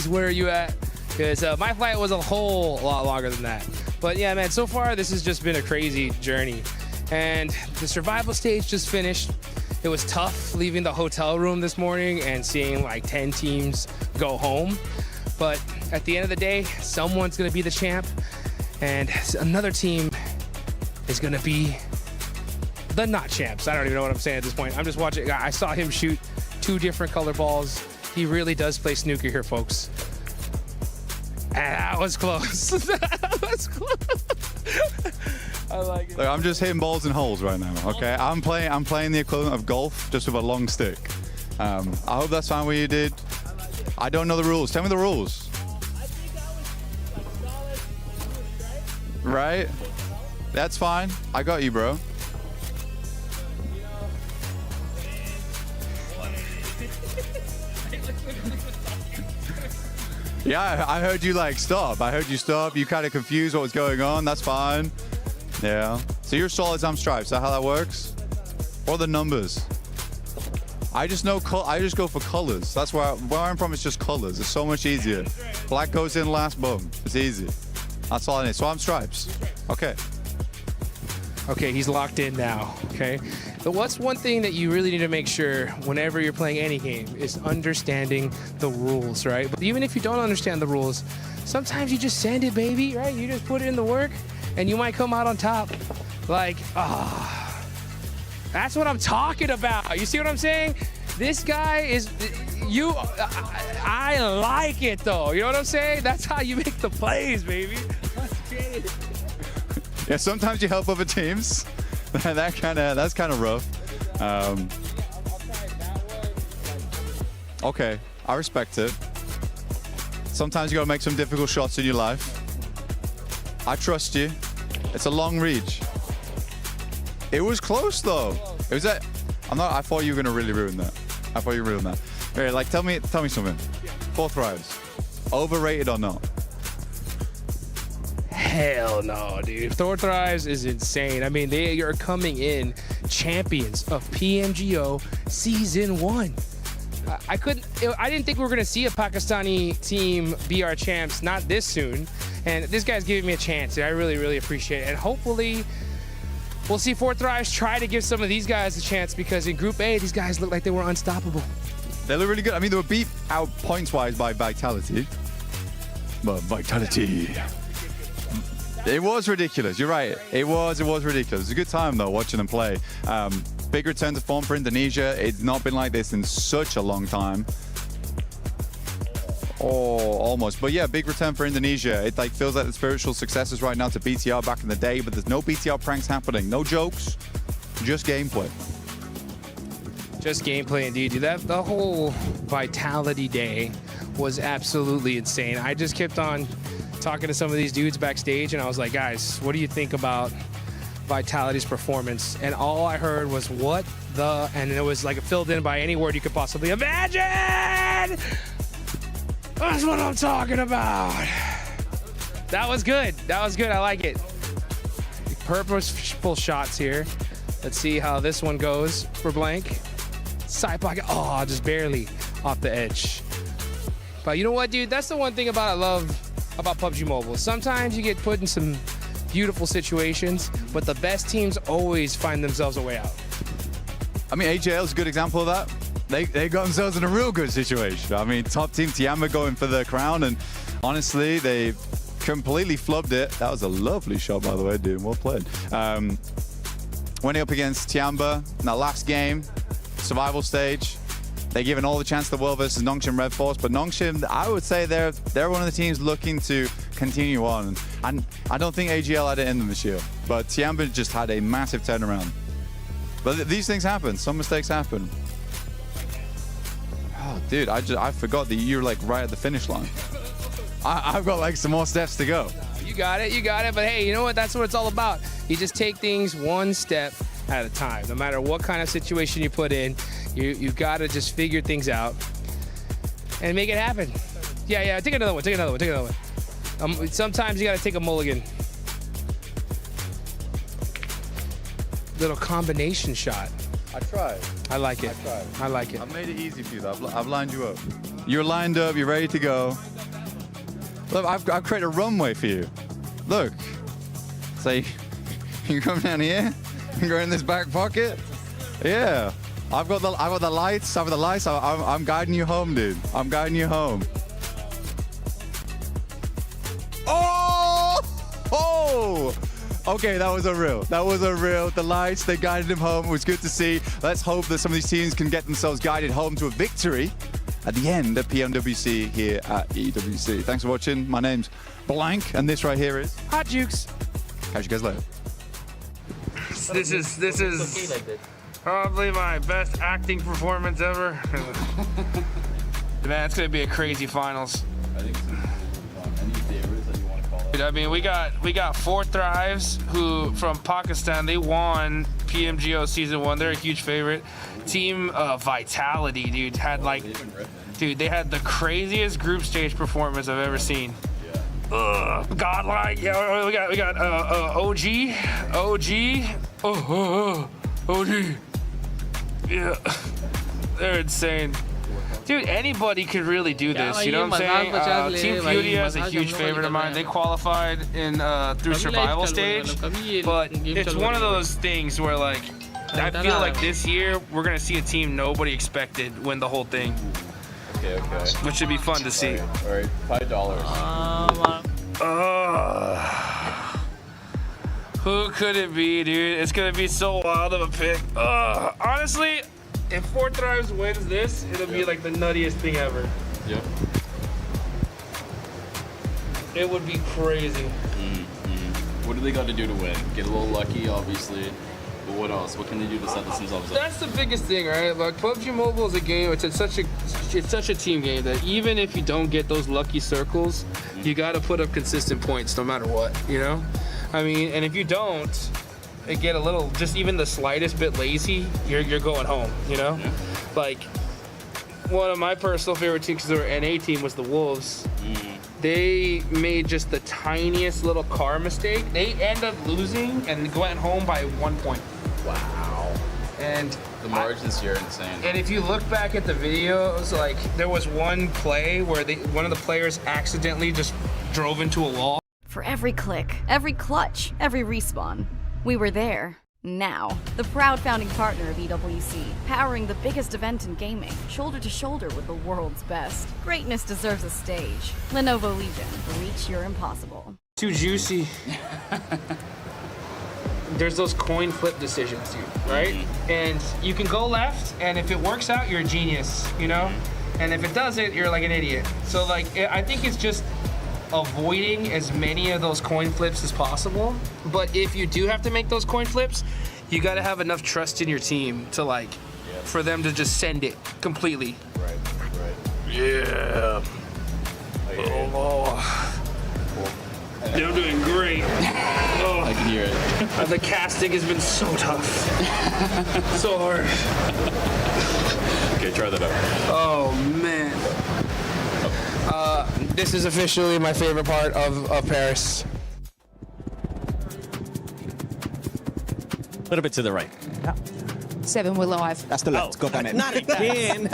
where are you at? Because my flight was a whole lot longer than that. But yeah, man, so far this has just been a crazy journey. And the survival stage just finished. It was tough leaving the hotel room this morning and seeing like 10 teams go home. But at the end of the day, someone's gonna be the champ. And another team is gonna be the not champs. I don't even know what I'm saying at this point. I'm just watching. I saw him shoot 2 different color balls. He really does play snooker here, folks. And that was close. That was close. I like it. Look, I'm just hitting balls in holes right now. Okay, I'm playing the equivalent of golf, just with a long stick. I hope that's fine what you did. I don't know the rules. Tell me the rules. Right? That's fine. I got you, bro. Yeah, I heard you like stop. I heard you stop. You kind of confused what was going on. That's fine. Yeah. So you're solids, I'm stripes. Is that how that works? Or the numbers? I just know. I just go for colors. That's where I'm from. It's just colors. It's so much easier. Black goes in last. Boom. It's easy. That's all I need. So I'm stripes. Okay. Okay, he's locked in now, okay? But what's one thing that you really need to make sure whenever you're playing any game is understanding the rules, right? But even if you don't understand the rules, sometimes you just send it, baby, right? You just put it in the work and you might come out on top. Like, that's what I'm talking about. You see what I'm saying? This guy is, I like it though. You know what I'm saying? That's how you make the plays, baby. Let's get it. Yeah, sometimes you help other teams. That's kind of rough. Okay, I respect it. Sometimes you gotta make some difficult shots in your life. I trust you. It's a long reach. It was close though. It was at. I thought you were gonna really ruin that. I thought you ruined that. Okay, like tell me something. 4 Thrives, overrated or not? Hell no, dude. Fourth Thrives is insane. I mean, they are coming in champions of PMGO Season 1. I didn't think we were going to see a Pakistani team be our champs, not this soon. And this guy's giving me a chance. I really, really appreciate it. And hopefully, we'll see Fourth Thrives try to give some of these guys a chance, because in Group A, these guys look like they were unstoppable. They look really good. I mean, they were beat out points-wise by Vitality. But Vitality... It was ridiculous. You're right. It was ridiculous. It was a good time though watching them play. big return to form for Indonesia. It's not been like this in such a long time. Oh, almost. But yeah, big return for Indonesia. It like feels like the spiritual successors right now to BTR back in the day, but there's no BTR pranks happening. No jokes, just gameplay. Just gameplay indeed, dude. The whole Vitality Day was absolutely insane. I just kept on talking to some of these dudes backstage, and I was like, guys, what do you think about Vitality's performance? And all I heard was, what the, and it was like filled in by any word you could possibly imagine. That's what I'm talking about. That was good. That was good. I like it. Purposeful shots here. Let's see how this one goes for Blank. Side pocket. Oh, just barely off the edge. But you know what, dude? That's the one thing I love about PUBG Mobile. Sometimes you get put in some beautiful situations, but the best teams always find themselves a way out. I mean, AJL is a good example of that. They got themselves in a real good situation. I mean, top team Tiamba going for the crown, and honestly, they completely flubbed it. That was a lovely shot, by the way, dude. Well played. Went up against Tiamba in that last game, survival stage. They're given all the chance in the world versus Nongshim Red Force, but Nongshim, I would say they're one of the teams looking to continue on. And I don't think AGL had it in them this year, but Tiamba just had a massive turnaround. But these things happen. Some mistakes happen. Oh, dude, I forgot that you were like right at the finish line. I've got like some more steps to go. You got it. But hey, you know what? That's what it's all about. You just take things one step at a time. No matter what kind of situation you put in, you got to just figure things out and make it happen. Yeah. Take another one. Sometimes you got to take a mulligan. Little combination shot. I tried. I like it. I like it. I've made it easy for you, though. I've lined you up. You're lined up. You're ready to go. Look, I've created a runway for you. Look. So you come down here and go in this back pocket. Yeah. I've got the lights. I'm guiding you home, dude. I'm guiding you home. Oh! Okay, that was a real. The lights, they guided him home. It was good to see. Let's hope that some of these teams can get themselves guided home to a victory at the end of PMWC here at EWC. Thanks for watching. My name's Blank, and this right here is Hot Jukes. Catch you guys later. This is probably my best acting performance ever. Man, it's gonna be a crazy finals. I think so. Any favorites that you want to call out? I mean, we got 4 Thrives who from Pakistan. They won PMGO season 1. They're a huge favorite. Team Vitality, dude, they had the craziest group stage performance I've ever seen. Godlike. Yeah, we got OG. Yeah, they're insane. Dude, anybody could really do this, you know what I'm saying? Team Furia is a huge favorite of mine. They qualified in through survival stage, but it's one of those things where like, I feel like this year we're gonna see a team nobody expected win the whole thing. Okay. Which should be fun to see. All right, $5. Who could it be, dude? It's gonna be so wild of a pick. Honestly, if 4 Thrives wins this, it'll be like the nuttiest thing ever. Yep. It would be crazy. What do they got to do to win? Get a little lucky, obviously. But what else? What can they do to set themselves up? That's the biggest thing, right? Like PUBG Mobile is a game. It's such a team game that even if you don't get those lucky circles, you got to put up consistent points no matter what. You know, I mean, and if you don't, it get a little, just even the slightest bit lazy, you're going home. You know, like one of my personal favorite teams, because their NA team was the Wolves. They made just the tiniest little car mistake. They end up losing and went home by 1 point. Wow. And the margins here are insane. And if you look back at the videos, like there was one play where one of the players accidentally just drove into a wall. For every click, every clutch, every respawn, we were there. Now, the proud founding partner of EWC, powering the biggest event in gaming, shoulder to shoulder with the world's best. Greatness deserves a stage. Lenovo Legion, reach your impossible. Too juicy. there's those coin flip decisions, dude, right? And you can go left, and if it works out, you're a genius, you know? And if it doesn't, you're like an idiot. So like, I think it's just avoiding as many of those coin flips as possible. But if you do have to make those coin flips, you got to have enough trust in your team to like, for them to just send it completely. Right. Yeah. You're doing great. Oh. I can hear it. The casting has been so tough. So hard. Okay, try that out. Oh, man. This is officially my favorite part of Paris. A little bit to the right. 7, we're live. That's the left. God damn it. Not again.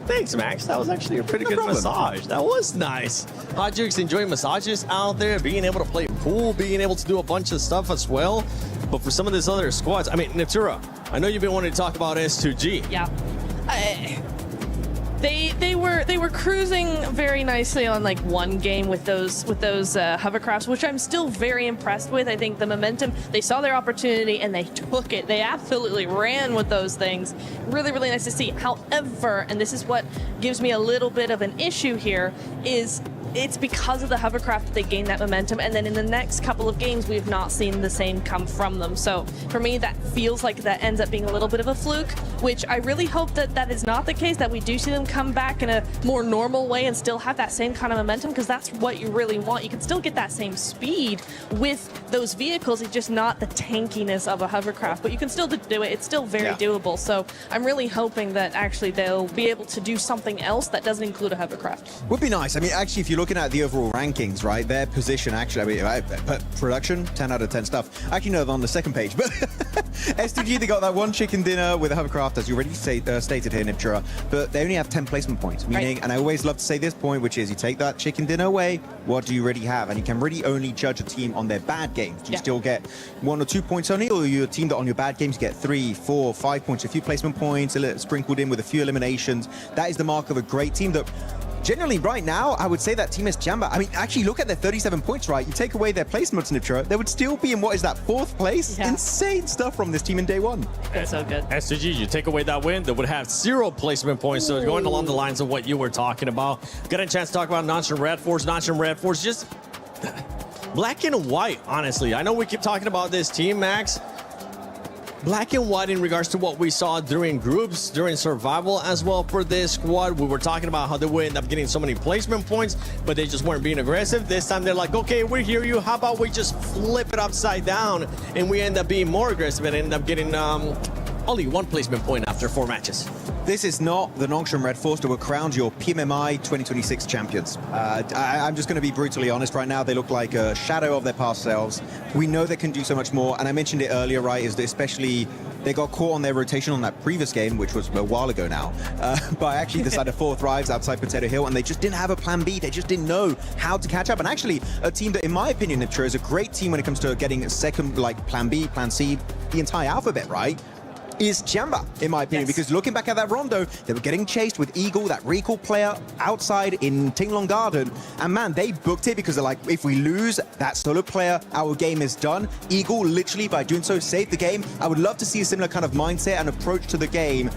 Thanks, Max. That was actually a pretty good massage. That was nice. How'd you enjoy massages out there? Being able to play pool, being able to do a bunch of stuff as well. But for some of these other squads, I mean, Natura, I know you've been wanting to talk about S2G. Yeah. They were cruising very nicely on like one game with those hovercrafts, which I'm still very impressed with. I think the momentum, they saw their opportunity and they took it. They absolutely ran with those things. Really, really nice to see. However, and this is what gives me a little bit of an issue here, is it's because of the hovercraft that they gained that momentum, and then in the next couple of games we have not seen the same come from them. So for me, that feels like that ends up being a little bit of a fluke, which I really hope that that is not the case, that we do see them come back in a more normal way and still have that same kind of momentum, because that's what you really want. You can still get that same speed with those vehicles, it's just not the tankiness of a hovercraft, but you can still do it. It's still very doable. So I'm really hoping that actually they'll be able to do something else that doesn't include a hovercraft. Would be nice. I mean, actually, if you looking at the overall rankings, right, their position actually, I mean, production, 10 out of 10 stuff. Actually, no, they're on the second page, but S2G, they got that one chicken dinner with a hovercraft, as you already stated here, Niptura, but they only have 10 placement points, meaning, and I always love to say this point, which is you take that chicken dinner away, what do you really have? And you can really only judge a team on their bad games. Do you still get 1 or 2 points only, or you're a team that on your bad games you get 3, 4, 5 points, a few placement points, a little sprinkled in with a few eliminations? That is the mark of a great team that generally, right now, I would say that Team S Jamba, I mean, actually look at their 37 points, right? You take away their placements, Niptra, they would still be in, what is that, 4th place? Yeah. Insane stuff from this team in day one. That's so good. S2G, you take away that win, they would have 0 placement points. So going along the lines of what you were talking about. Got a chance to talk about Notch and Red Force. Notch and Red Force, just black and white, honestly. I know we keep talking about this team, Max. Black and white in regards to what we saw during groups, during survival as well for this squad. We were talking about how they would end up getting so many placement points, but they just weren't being aggressive. This time they're like, okay, we hear you. How about we just flip it upside down and we end up being more aggressive and end up getting only 1 placement point after 4 matches. This is not the Nongshim Red Force that will crown your PMMI 2026 champions. I'm just going to be brutally honest right now. They look like a shadow of their past selves. We know they can do so much more, and I mentioned it earlier, right, is that especially they got caught on their rotation on that previous game, which was a while ago now, by actually the side of 4 Thrives outside Potato Hill, and they just didn't have a plan B. They just didn't know how to catch up. And actually, a team that, in my opinion, Niptra, is a great team when it comes to getting a second, like, plan B, plan C, the entire alphabet, right? Is Jamba, in my opinion, because looking back at that rondo, they were getting chased with Eagle, that recall player, outside in Tinglong Garden, and man, they booked it because they're like, if we lose that solo player, our game is done. Eagle, literally, by doing so, saved the game. I would love to see a similar kind of mindset and approach to the game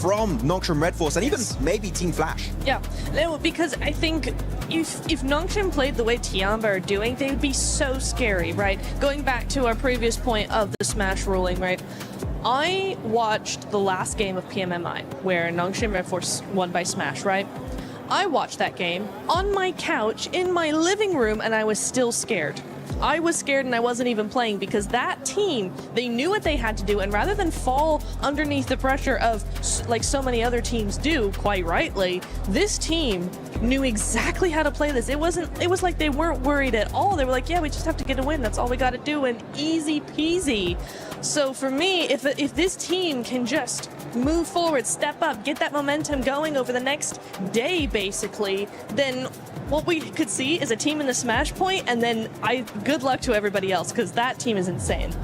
from Nongshim Red Force, and even maybe Team Flash. Yeah, no, because I think if Nongshim played the way Tiamba are doing, they would be so scary, right? Going back to our previous point of the Smash ruling, right? I watched the last game of PMMI, where Nongshim Red Force won by Smash, right? I watched that game on my couch in my living room, and I was still scared. I was scared and I wasn't even playing because that team, they knew what they had to do, and rather than fall underneath the pressure of like so many other teams do, quite rightly, this team knew exactly how to play this. It was like they weren't worried at all. They were like, yeah, we just have to get a win. That's all we got to do, and easy peasy. So for me, if this team can just move forward, step up, get that momentum going over the next day, basically, then what we could see is a team in the Smash point, and then good luck to everybody else, because that team is insane.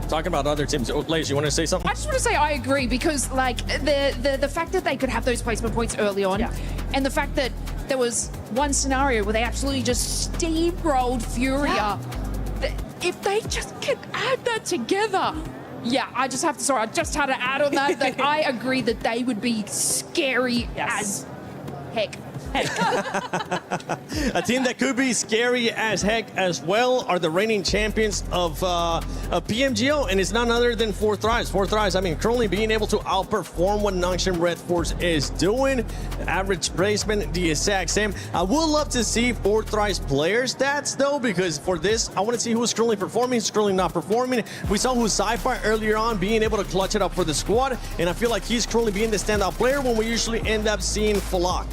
Talking about other teams, Lays, you want to say something? I just want to say I agree, because like the fact that they could have those placement points early on, and the fact that there was one scenario where they absolutely just steamrolled Furia. if they just can add that together. Yeah, I just had to add on that I agree that they would be scary as heck. A team that could be scary as heck as well are the reigning champions of PMGO, and it's none other than 4Thrives. 4Thrives, I mean, currently being able to outperform what Nongshim Red Force is doing. Average placement, the exact same. I would love to see 4Thrives player stats, though, because for this, I want to see who's currently performing, who's currently not performing. We saw who's Sci-Fi earlier on being able to clutch it up for the squad, and I feel like he's currently being the standout player when we usually end up seeing Falak.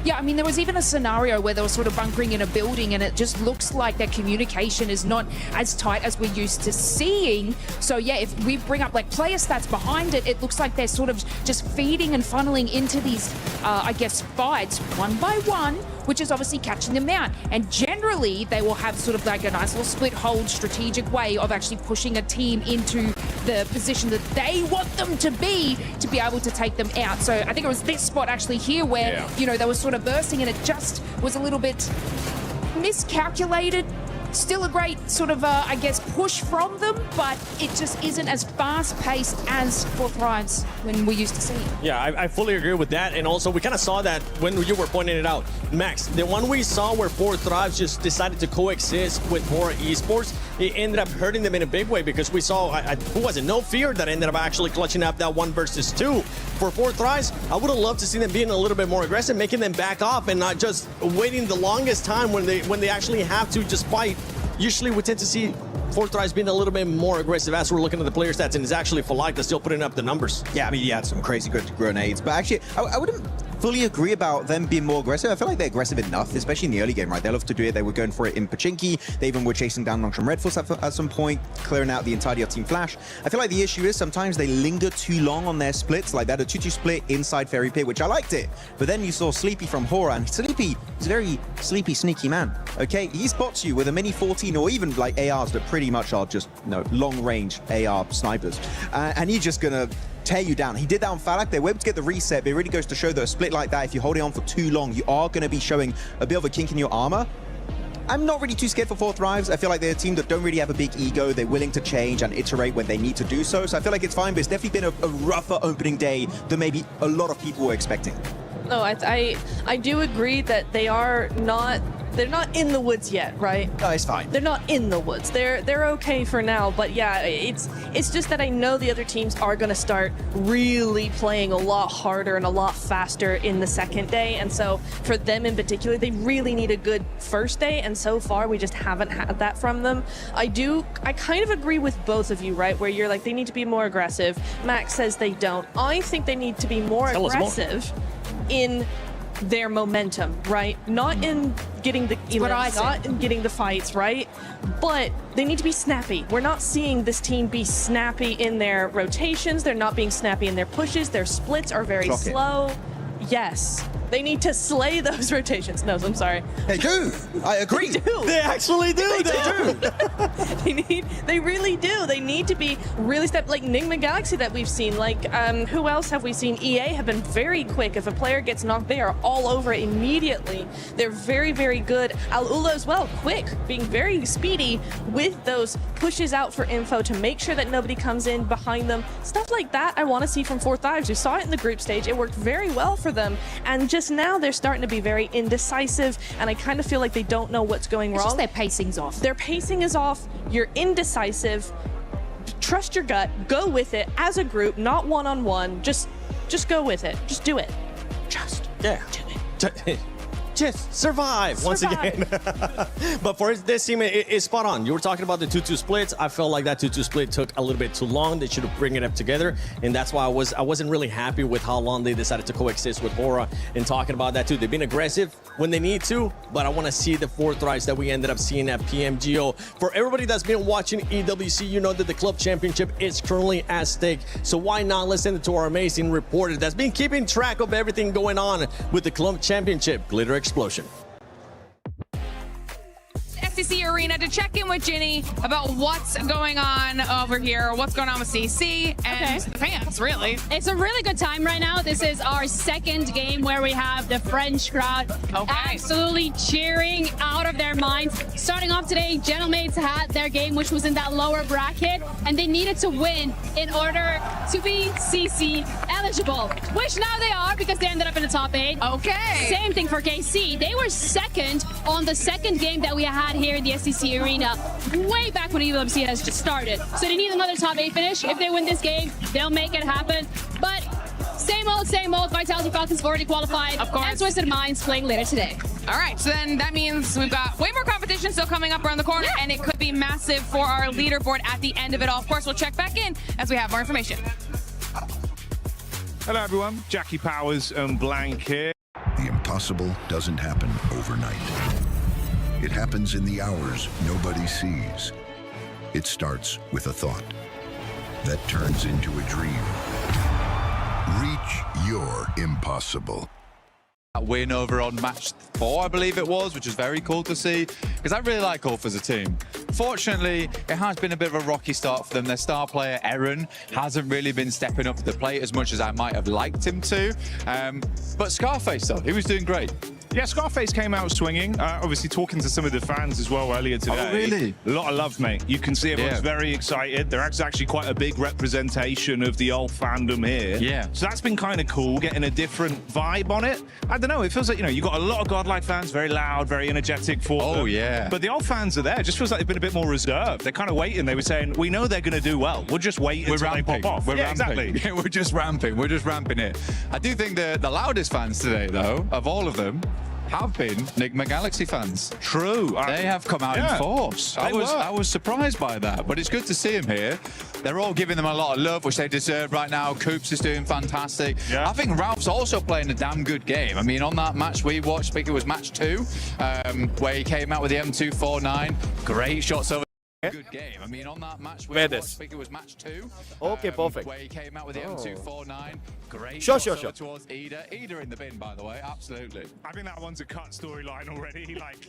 Yeah, I mean, there was even a scenario where they were sort of bunkering in a building and it just looks like their communication is not as tight as we're used to seeing. So yeah, if we bring up like player stats behind it, it looks like they're sort of just feeding and funneling into these, I guess, fights one by one, which is obviously catching them out. And generally, they will have sort of like a nice little split hold strategic way of actually pushing a team into the position that they want them to be able to take them out. So I think it was this spot actually here where, you know, they were sort of bursting and it just was a little bit miscalculated. Still a great sort of, I guess, push from them, but it just isn't as fast-paced as 4Thrives when we used to see. Yeah, I fully agree with that. And also, we kind of saw that when you were pointing it out. Max, the one we saw where 4Thrives just decided to coexist with Hora Esports, it ended up hurting them in a big way because we saw, who was it? No Fear that ended up actually clutching up that 1 versus 2. For 4Thrives, I would have loved to see them being a little bit more aggressive, making them back off and not just waiting the longest time when they actually have to just fight. Usually we tend to see 4Thrives being a little bit more aggressive as we're looking at the player stats, and it's actually Falak that's still putting up the numbers. Yeah, I mean, he had some crazy good grenades, but actually, I wouldn't fully agree about them being more aggressive. I feel like they're aggressive enough, especially in the early game, right? They love to do it. They were going for it in Pachinki. They even were chasing down Nongshim Red Force at some point, clearing out the entirety of Team Flash. I feel like the issue is sometimes they linger too long on their splits, like that a 2-2 split inside Fairy Pit, which I liked it. But then you saw Sleepy from Hora, and Sleepy is a very sleepy, sneaky man, okay? He spots you with a mini 14 or even like ARs that pretty much are just, you know, long-range AR snipers. And he's just gonna tear you down. He did that on Falak. They were able to get the reset, but it really goes to show that a split like that, if you're holding on for too long, you are going to be showing a bit of a kink in your armor. I'm not really too scared for 4Thrives. I feel like they're a team that don't really have a big ego. They're willing to change and iterate when they need to do so. So I feel like it's fine, but it's definitely been a rougher opening day than maybe a lot of people were expecting. No, I do agree that they're not in the woods yet, right? No, it's fine. They're not in the woods. They're okay for now, but yeah, it's just that I know the other teams are going to start really playing a lot harder and a lot faster in the second day, and so for them in particular, they really need a good first day, and so far we just haven't had that from them. I kind of agree with both of you, right? Where you're like, they need to be more aggressive. Max says they don't. I think they need to be more aggressive in their momentum, right? Not in getting the elites, not in getting the fights, right? But they need to be snappy. We're not seeing this team be snappy in their rotations. They're not being snappy in their pushes. Their splits are very slow. Yes. They need to slay those rotations. No, I'm sorry. They do. I agree. They do. They actually do. They really do. They need to be really like Nigma Galaxy that we've seen. Like, who else have we seen? EA have been very quick. If a player gets knocked, they are all over it immediately. They're very, very good. Al-Ula as well, quick, being very speedy with those pushes out for info to make sure that nobody comes in behind them. Stuff like that I want to see from 4Thrives. We saw it in the group stage. It worked very well for them. And just now they're starting to be very indecisive, and I kind of feel like they don't know what's going wrong. Just their pacing's off. Their pacing is off. You're indecisive. Trust your gut. Go with it as a group, not one-on-one. Just go with it. Just do it. Just do it. Just survive once again. But for this team, it's spot on. You were talking about the 2-2 splits. I felt like that 2-2 split took a little bit too long. They should have bring it up together, and that's why I wasn't really happy with how long they decided to coexist with Hora. And talking about that too, they've been aggressive when they need to, but I want to see the 4Thrives that we ended up seeing at PMGO. For everybody that's been watching EWC, you know that the club championship is currently at stake. So why not listen to our amazing reporter that's been keeping track of everything going on with the club championship, Glitter Explosion. STC arena to check in with Ginny about what's going on over here, what's going on with CC and the fans, really. It's a really good time right now. This is our second game where we have the French crowd absolutely cheering out of their minds. Starting off today, Gentlemates had their game, which was in that lower bracket, and they needed to win in order to be CC eligible, which now they are because they ended up in the top 8. Okay. Same thing for KC. They were second on the second game that we had here in the SCC Arena way back when EWC has just started. So they need another top 8 finish. If they win this game, they'll make it happen. But same old, Vitality Falcons already qualified. Of course. And Twisted Minds playing later today. All right, so then that means we've got way more competition still coming up around the corner, and it could be massive for our leaderboard at the end of it all. Of course, we'll check back in as we have more information. Hello, everyone. Jackie Powers and Blank here. The impossible doesn't happen overnight. It happens in the hours nobody sees. It starts with a thought that turns into a dream. Reach your impossible. That win over on match 4, I believe it was, which was very cool to see, because I really like Ulf as a team. Fortunately, it has been a bit of a rocky start for them. Their star player, Eren, hasn't really been stepping up to the plate as much as I might have liked him to. But Scarface, though, he was doing great. Yeah, Scarface came out swinging. Obviously talking to some of the fans as well earlier today. Oh, really? A lot of love, mate. You can see everyone's very excited. There's actually quite a big representation of the old fandom here. Yeah. So that's been kind of cool, getting a different vibe on it. I don't know, it feels like, you know, you've got a lot of Godlike fans, very loud, very energetic for them. Oh, yeah. But the old fans are there. It just feels like they've been a bit more reserved. They're kind of waiting. They were saying, we know they're going to do well. We'll just wait until they pop off. We're ramping. Exactly. Yeah, we're just ramping. We're just ramping it. I do think the loudest fans today, though, of all of them, have been Nigma Galaxy fans. True. They have come out in force. I was surprised by that, but it's good to see them here. They're all giving them a lot of love, which they deserve right now. Coops is doing fantastic. Yeah. I think Ralph's also playing a damn good game. I mean, on that match we watched, I think it was match 2, where he came out with the M249. Great shots over. Good game. I mean, on that match we watched, I think it was match 2. Okay, perfect. Where he came out with the M249. Great Sure. towards Ida in the bin, by the way. Absolutely. I think that one's a cut storyline already. Like,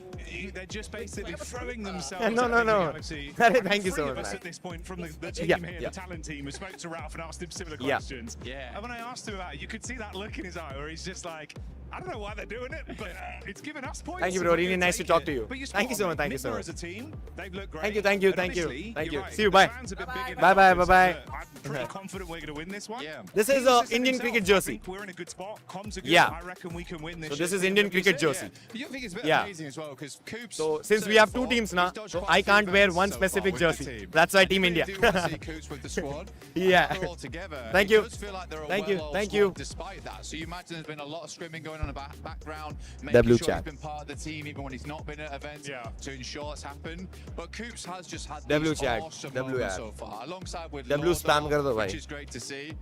they're just basically throwing themselves. No. Galaxy. Thank you so much, Of us man. at this point from the team here, the talent team, who spoke to Ralph and asked him similar questions. Yeah. And when I asked him about it, you could see that look in his eye where he's just like, I don't know why they're doing it, but it's giving us points. Thank you, bro. Really nice to talk to you. But Thank you so much. Thank you so Nigma much. as a team, they've looked great. Thank you. And Thank you. honestly, Thank you're you. right. See you. The Bye. fans are a bit big in Bye. the Bye. office, Bye. but I'm pretty confident we're going to win this one. Yeah. This is Indian cricket jersey. We're in a good spot. Comms are good. Yeah. I reckon we can win this. So this is Indian cricket jersey. You think it's a bit Yeah. amazing as well, because Coops. So since we have 2 teams now, so I can't wear one specific jersey. That's why Team India. Do want to see Coops with the squad. Yeah. They're all together. Thank It you. does feel like they're a Thank you. well-oiled Thank squad you. Despite that, so you imagine there's been a lot of scrimming going on in the background, making W sure chat. he's been part of the team even when he's not been at events to ensure it's happened. But Coops has just had W these chat. awesome W moments ad. so far, alongside with W spam kar do which bhai. is great to see.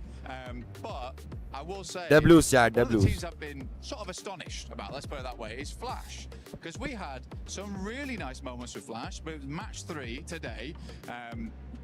But I will say, W's chat, one of the W's. teams I've been sort of astonished about, let's put it that way, is Flash. Because we had some really nice moments with Flash, but match 3 today,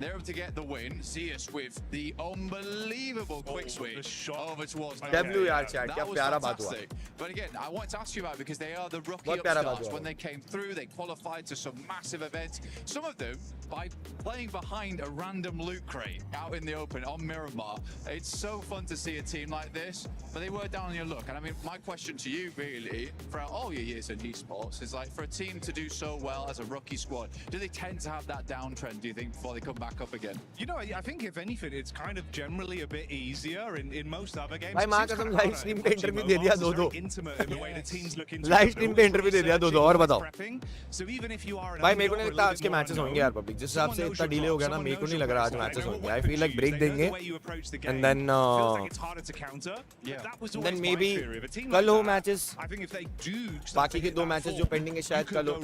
they're able to get the win. See us with the unbelievable quick switch over towards W yaar chat, That kya was pyara baat hua. fantastic. But again, I wanted to ask you about it because they are the rookie Bahut pyara baat upstarts. hua. When they came through, they qualified to some massive events. Some of them by playing behind a random loot crate out in the open on Miramar. It's so fun to see a team like this, but they were down on your luck. And I mean, my question to you really, throughout all your years in esports, is like, for a team to do so well as a rookie squad, do they tend to have that downtrend, do you think, before they come back up again? You know, I think if anything, it's kind of generally a bit easier in most other games. भाई माँ कसम live stream पे interview दे दिया 2-2 live stream पे interview दे दिया 2-2 और बताओ भाई मेरे को नहीं लगता आज के मैचेस होंगे यार पब्लिक जिस हिसाब से इतना डिले हो गया ना मेरे को नहीं लग रहा आज मैचेस होंगे आई फील लाइक ब्रेक देंगे एंड देन मे बी कल हो मैचेस बाकी के 2 मैचेस जो पेंडिंग है शायद कल हो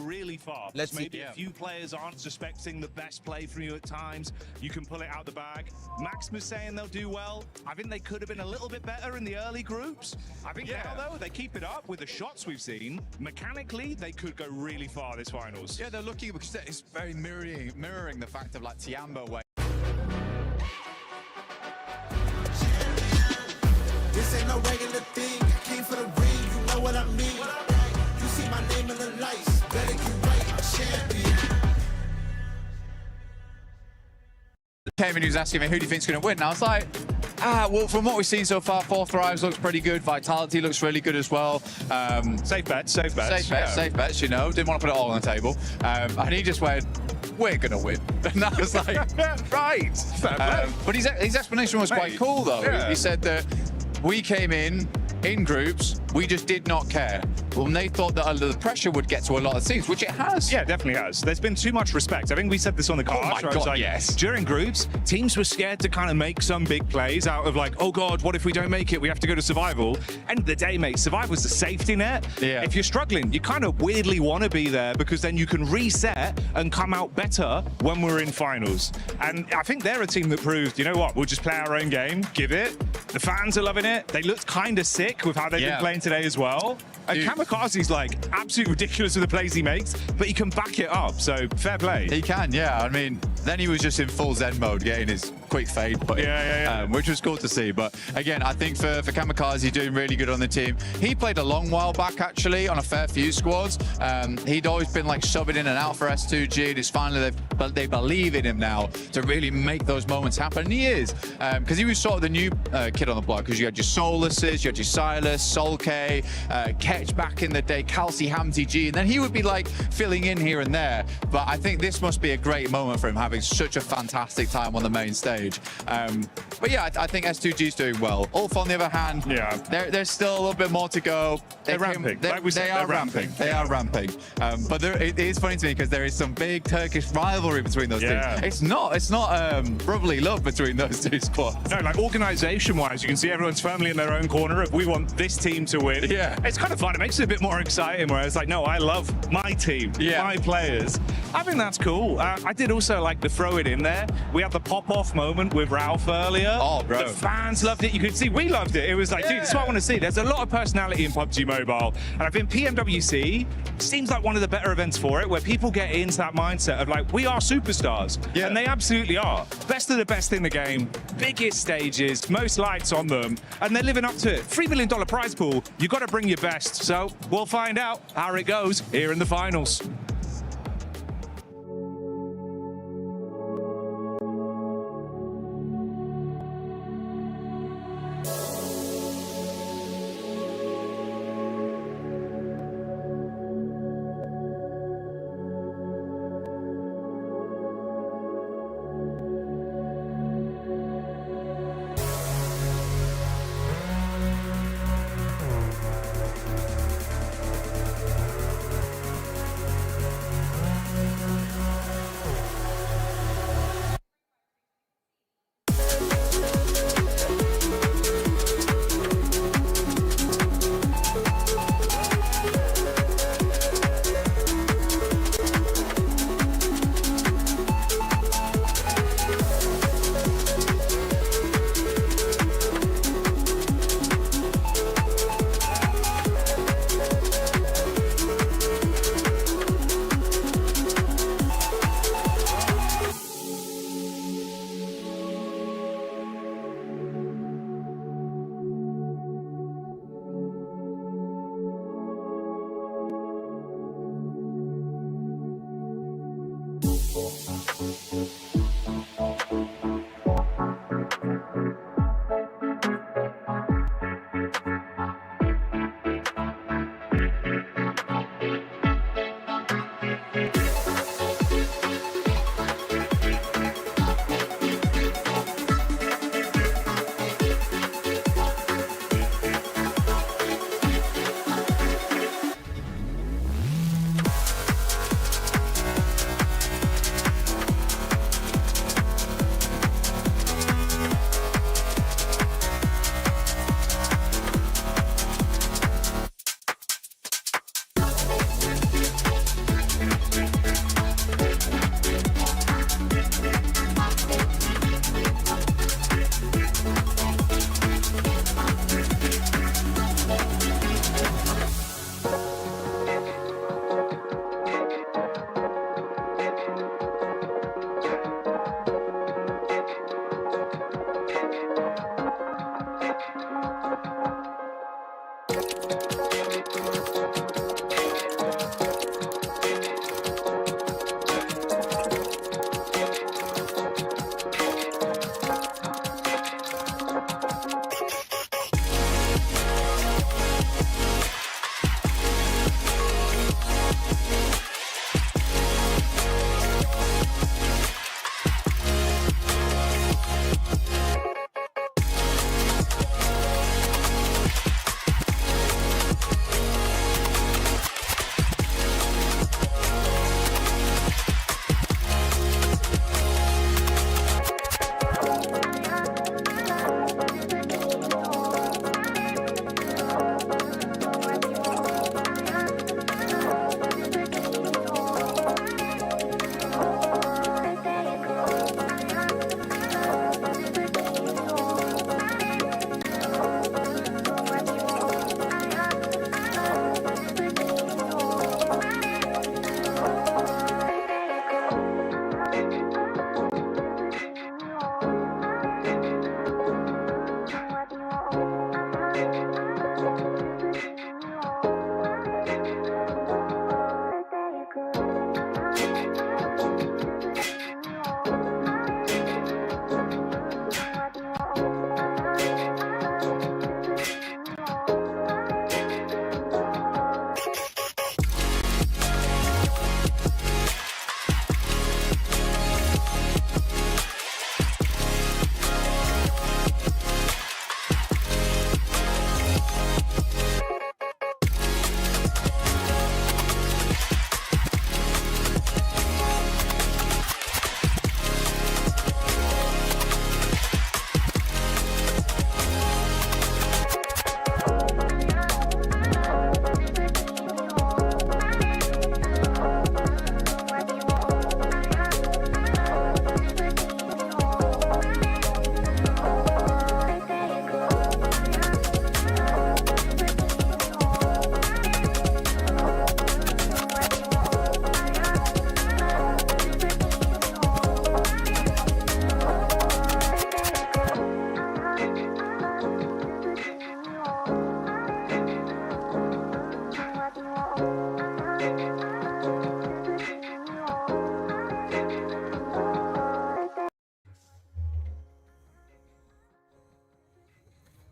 let's see A few players aren't suspecting the best play from you at times. You can pull it out the bag. Maximus saying they'll do well. I think they could have been a little bit better in the early groups. I think now, though, they keep it up with the shots we've seen. Mechanically, they could go really far this finals. Yeah, they're looking, because it's very mirroring the fact of like Tiambo where This ain't no regular thing. I came for the ring, you know what I mean. You see my name in the lights, better get right, I'm champion. came in, he was asking me, who do you think's going to win? And I was like, well, from what we've seen so far, 4 Thrives looks pretty good. Vitality looks really good as well. Safe bets. Safe bets, you know. Didn't want to put it all on the table. And he just went, we're going to win. And I was like, right. But his explanation was quite cool, though. Yeah. He said that we came in groups, we just did not care. Well, they thought that under the pressure would get to a lot of teams, which it has. Yeah, definitely has. There's been too much respect. I think we said this on the card. Oh my God, yes. During groups, teams were scared to kind of make some big plays out of like, oh God, what if we don't make it? We have to go to survival. End of the day, mate, survival's the safety net. Yeah. If you're struggling, you kind of weirdly want to be there because then you can reset and come out better when we're in finals. And I think they're a team that proved, you know what, we'll just play our own game, give it. The fans are loving it. They looked kind of sick with how they've been playing today as well. And Kamikaze's like absolutely ridiculous with the plays he makes, but he can back it up. So fair play. He can, yeah. I mean, then he was just in full Zen mode, getting his quick fade put in, which was cool to see. But again, I think for Kamikaze doing really good on the team. He played a long while back actually on a fair few squads. He'd always been like subbing in and out for S2G. And it's finally they believe in him now to really make those moments happen. And he is, because he was sort of the new kid on the block. Because you had your Solaces, you had your Silas, Sol K, Ketch back in the day, Kelsey, Hamzy G, and then he would be like filling in here and there. But I think this must be a great moment for him, having such a fantastic time on the main stage. But yeah, I think S2G's doing well. Ulf, on the other hand, there's still a little bit more to go. They're ramping. They are ramping. But it is funny to me because there is some big Turkish rivalry between those teams. It's not brotherly love between those two squads. No, like organization-wise, you can see everyone's firmly in their own corner of we want this team to win. Yeah. It's kind of fun. It makes it a bit more exciting where it's like, no, I love my team, my players. I think that's cool. I did also like to throw it in there. We had the pop-off moment with Ralph earlier. Oh, bro. The fans loved it. You could see we loved it. It was like, dude, this is what I want to see. There's a lot of personality in PUBG Mobile. And I think PMWC seems like one of the better events for it, where people get into that mindset of like, we are superstars. Yeah. And they absolutely are. Best of the best in the game, biggest stages, most lights on them, and they're living up to it. $3 million prize pool. You got to bring your best. So we'll find out how it goes here in the finals.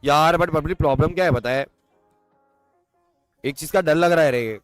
यार but Babli problem क्या है बताए, एक चीज का डर लग रहा है रे.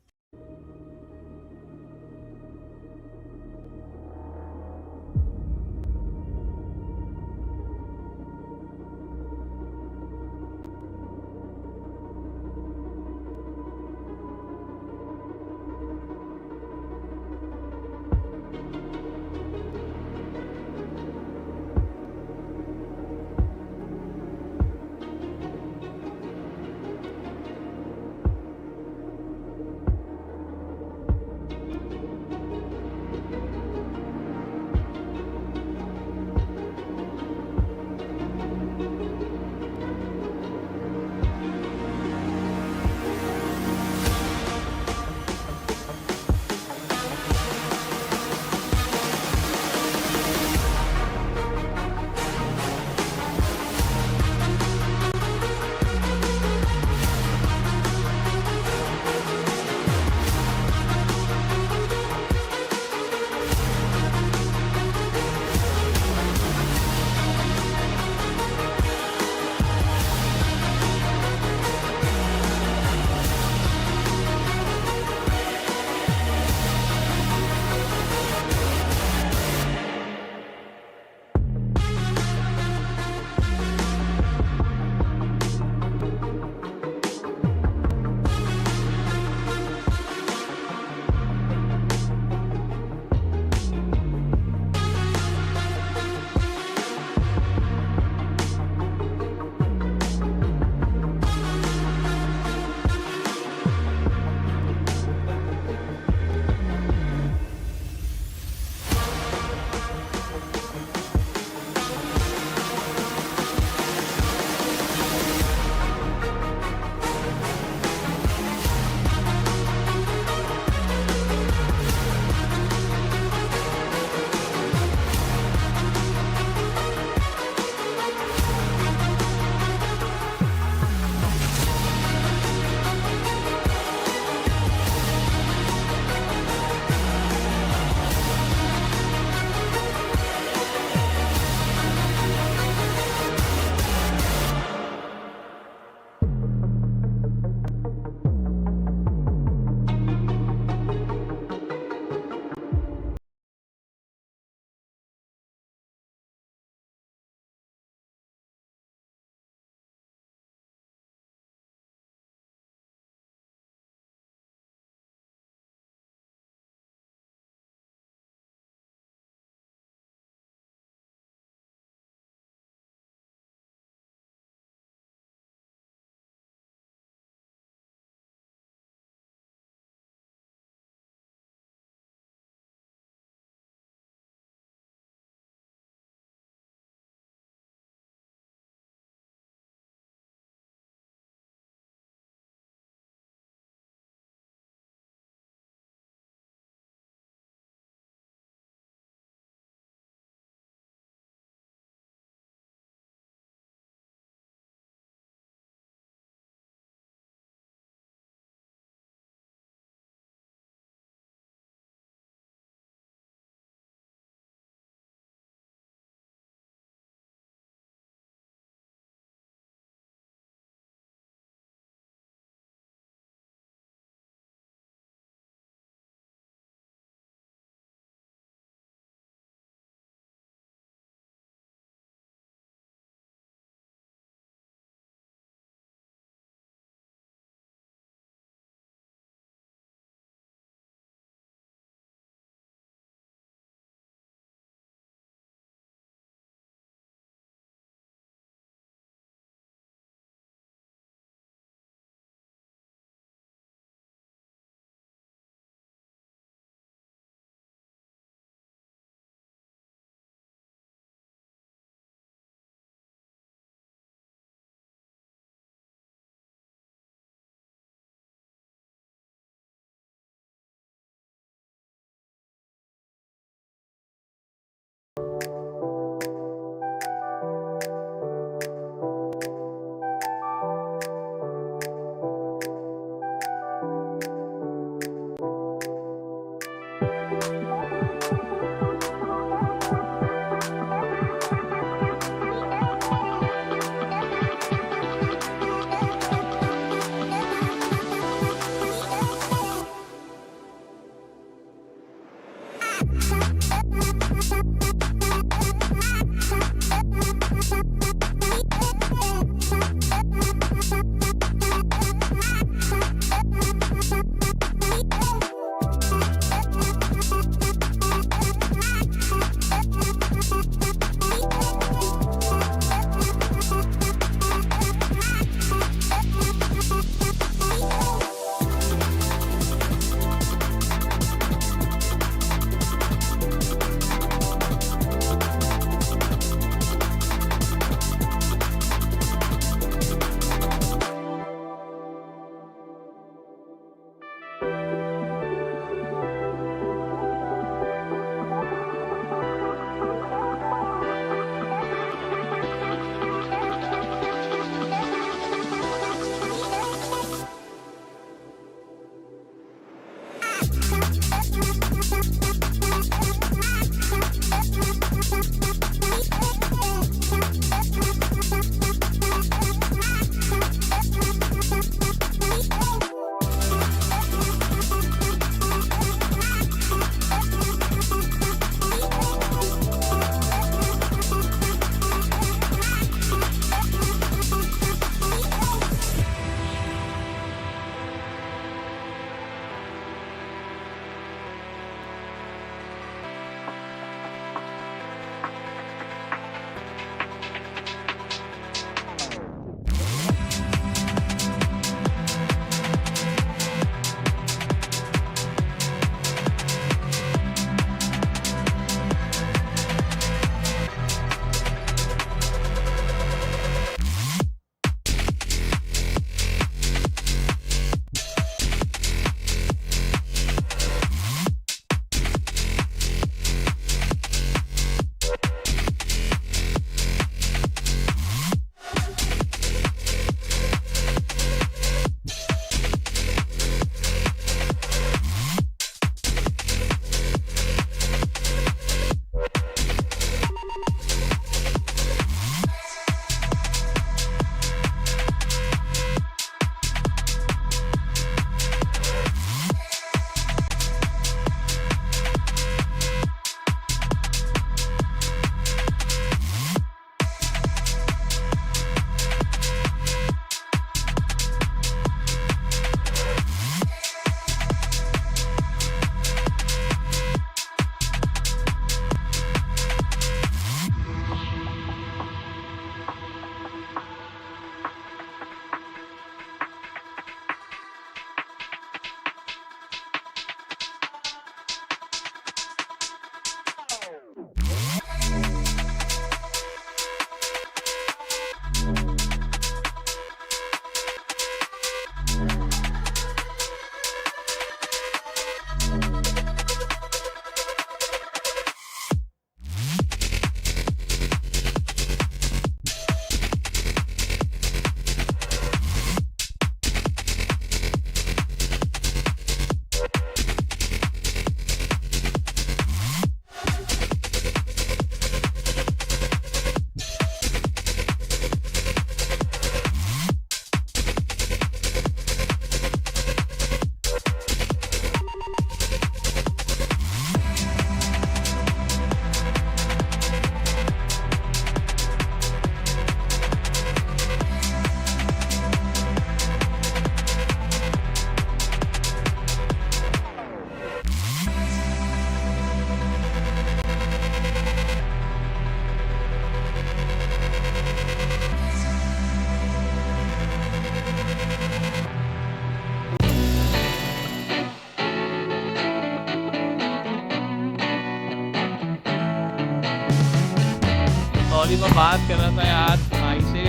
सॉरी मैं बात कर रहा था यार भाई से।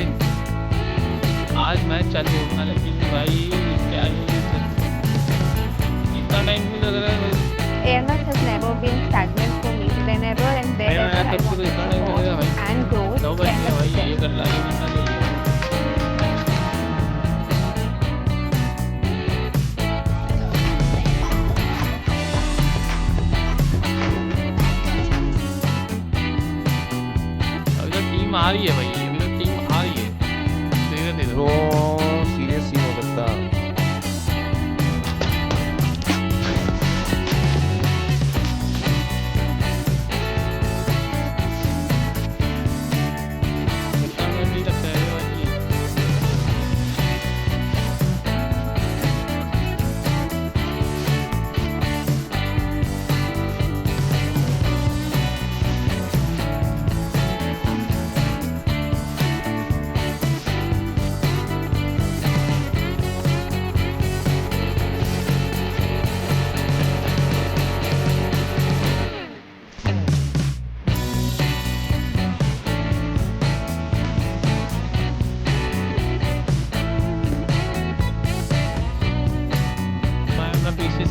आज मैच चालू होगा लेकिन भाई क्या इतना टाइम क्यों लग रहा है? AMS has never been stagnant for me. Whenever and wherever I want to grow and grow, भाई ये कर रहा है इतना ले लिया। अभी तो टीम आ रही है भाई, अभी तो टीम आ रही है धीरे धीरे। ब्रो सीरियस सीन हो सकता।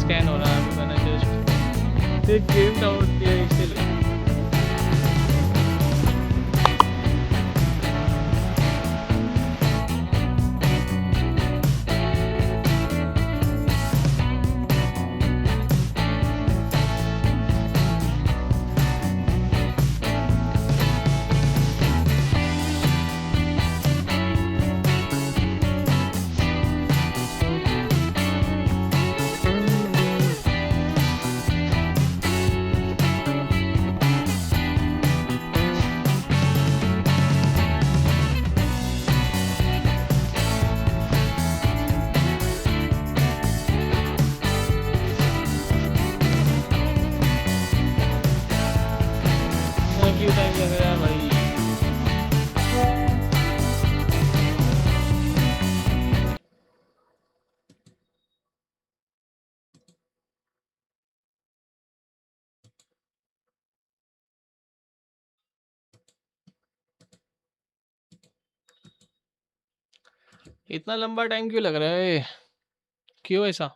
स्कैन हो रहा है अभी मैंने जस्ट एक गेम डाउनलोड किया इसलिए। क्यों टाइम लग रहा है भाई? इतना लंबा टाइम क्यों लग रहा है? क्यों ऐसा?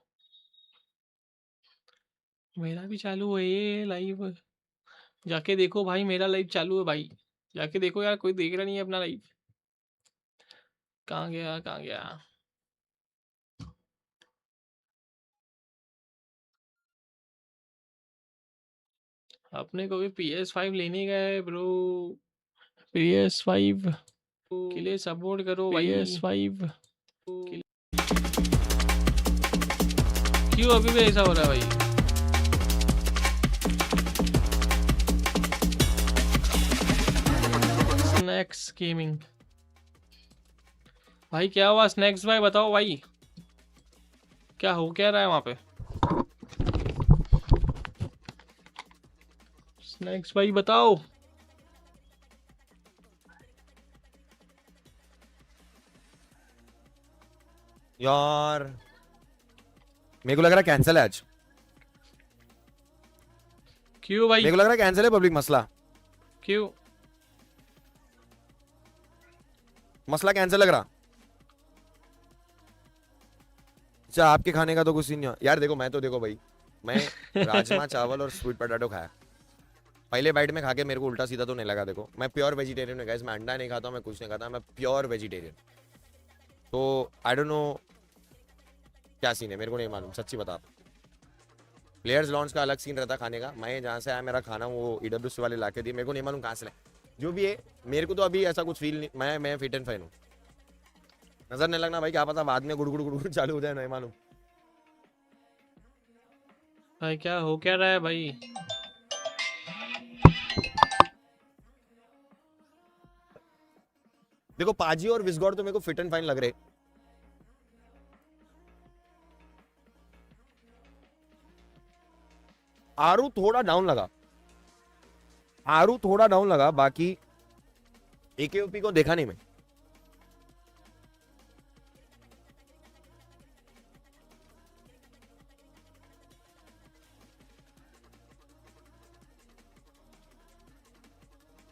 मेरा भी चालू है ये लाइव। जाके देखो भाई, मेरा लाइव चालू है भाई। जाके देखो यार, कोई देख रहा नहीं है अपना लाइव। कहाँ गया कहाँ गया? अपने को भी PS5 लेने गए ब्रो। PS5 के लिए सपोर्ट करो भाई। PS5 क्यों अभी भी ऐसा हो रहा है भाई? स्नैक्स गेमिंग भाई, क्या हुआ स्नैक्स भाई? बताओ भाई, क्या हो क्या रहा है वहां पे? स्नैक्स भाई बताओ। यार मेरे को लग रहा है कैंसिल है आज। क्यों भाई? मेरे को लग रहा है कैंसिल है पब्लिक। मसला क्यों? मसला कैंसिल लग रहा। अच्छा आपके खाने का तो कुछ नहीं यार। देखो मैं तो देखो भाई, मैं राजमा चावल और स्वीट पोटैटो खाया। पहले बाइट में खा के मेरे को उल्टा सीधा तो नहीं लगा। देखो मैं प्योर वेजिटेरियन हूँ गाइस, मैं अंडा नहीं खाता, मैं कुछ नहीं खाता, मैं प्योर वेजिटेरियन। तो आई डोंट नो क्या सीन है, मेरे को नहीं मालूम सच्ची बता। प्लेयर्स लॉन्च का अलग सीन रहता खाने का। मैं जहाँ से आया मेरा खाना वो EWC वाले लाके दिए, मेरे को नहीं मालूम कहाँ से लाए। जो भी है मेरे को तो अभी ऐसा कुछ फील नहीं। मैं फिट एंड फाइन हूँ। नजर नहीं लगना भाई, क्या पता बाद में गुड़गुड़ गुड़गुड़ चालू हो जाए, नहीं मालूम भाई। क्या हो क्या रहा है भाई? देखो पाजी और विस्गॉड तो मेरे को फिट एंड फाइन लग रहे। आरू थोड़ा डाउन लगा, आरू थोड़ा डाउन लगा, बाकी AKOP को देखा नहीं मैं।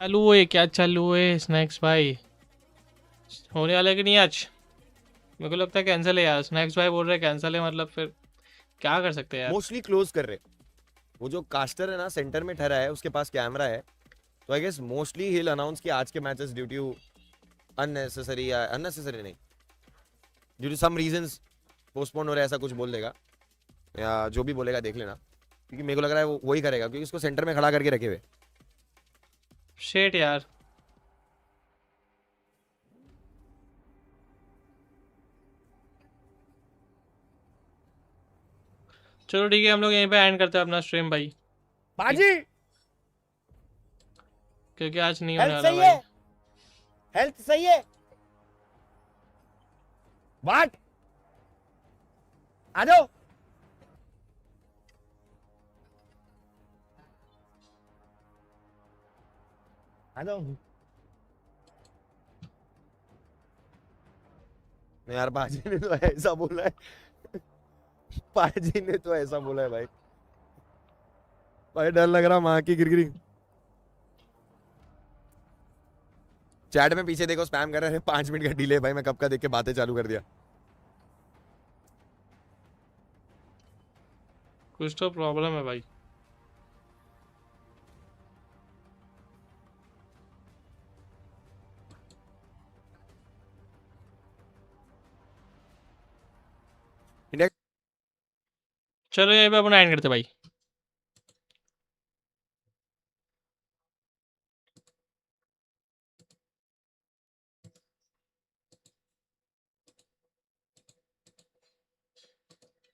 चालू है क्या चालू है स्नैक्स भाई? होने वाला है कि नहीं आज? मेरे को लगता है कैंसिल है यार। स्नैक्स भाई बोल रहे हैं कैंसिल है, मतलब फिर क्या कर सकते हैं यार। मोस्टली क्लोज कर रहे। वो जो कास्टर है ना सेंटर में ठहरा है, उसके पास कैमरा है, तो I guess mostly he will announce कि आज के मैचेस ड्यू टू अननेसेसरी या अननेसेसरी नहीं, due to some reasons postpone हो रहा है, ऐसा कुछ बोल देगा या जो भी बोलेगा देख लेना, क्योंकि मेरे को लग रहा है वो वही करेगा क्योंकि उसको सेंटर में खड़ा करके रखे हुए। शेट यार। चलो ठीक है, हम लोग यहीं पे एंड करते हैं अपना स्ट्रीम भाई, बाजी क्योंकि आज नहीं होने हेल्थ वाला सही भाई। है, हेल्थ सही है। व्हाट? आ जाओ। आ जाओ। नहीं यार, बाजी ने तो ऐसा बोला है, बाजी ने तो ऐसा बोला है भाई, भाई डर लग रहा माँ की गिरगिरी। चैट में पीछे देखो स्पैम कर रहे हैं 5 मिनट का डिले। भाई मैं कब का देख के बातें चालू कर दिया। कुछ तो प्रॉब्लम है भाई। चलो यहीं पे अपना एंड करते भाई।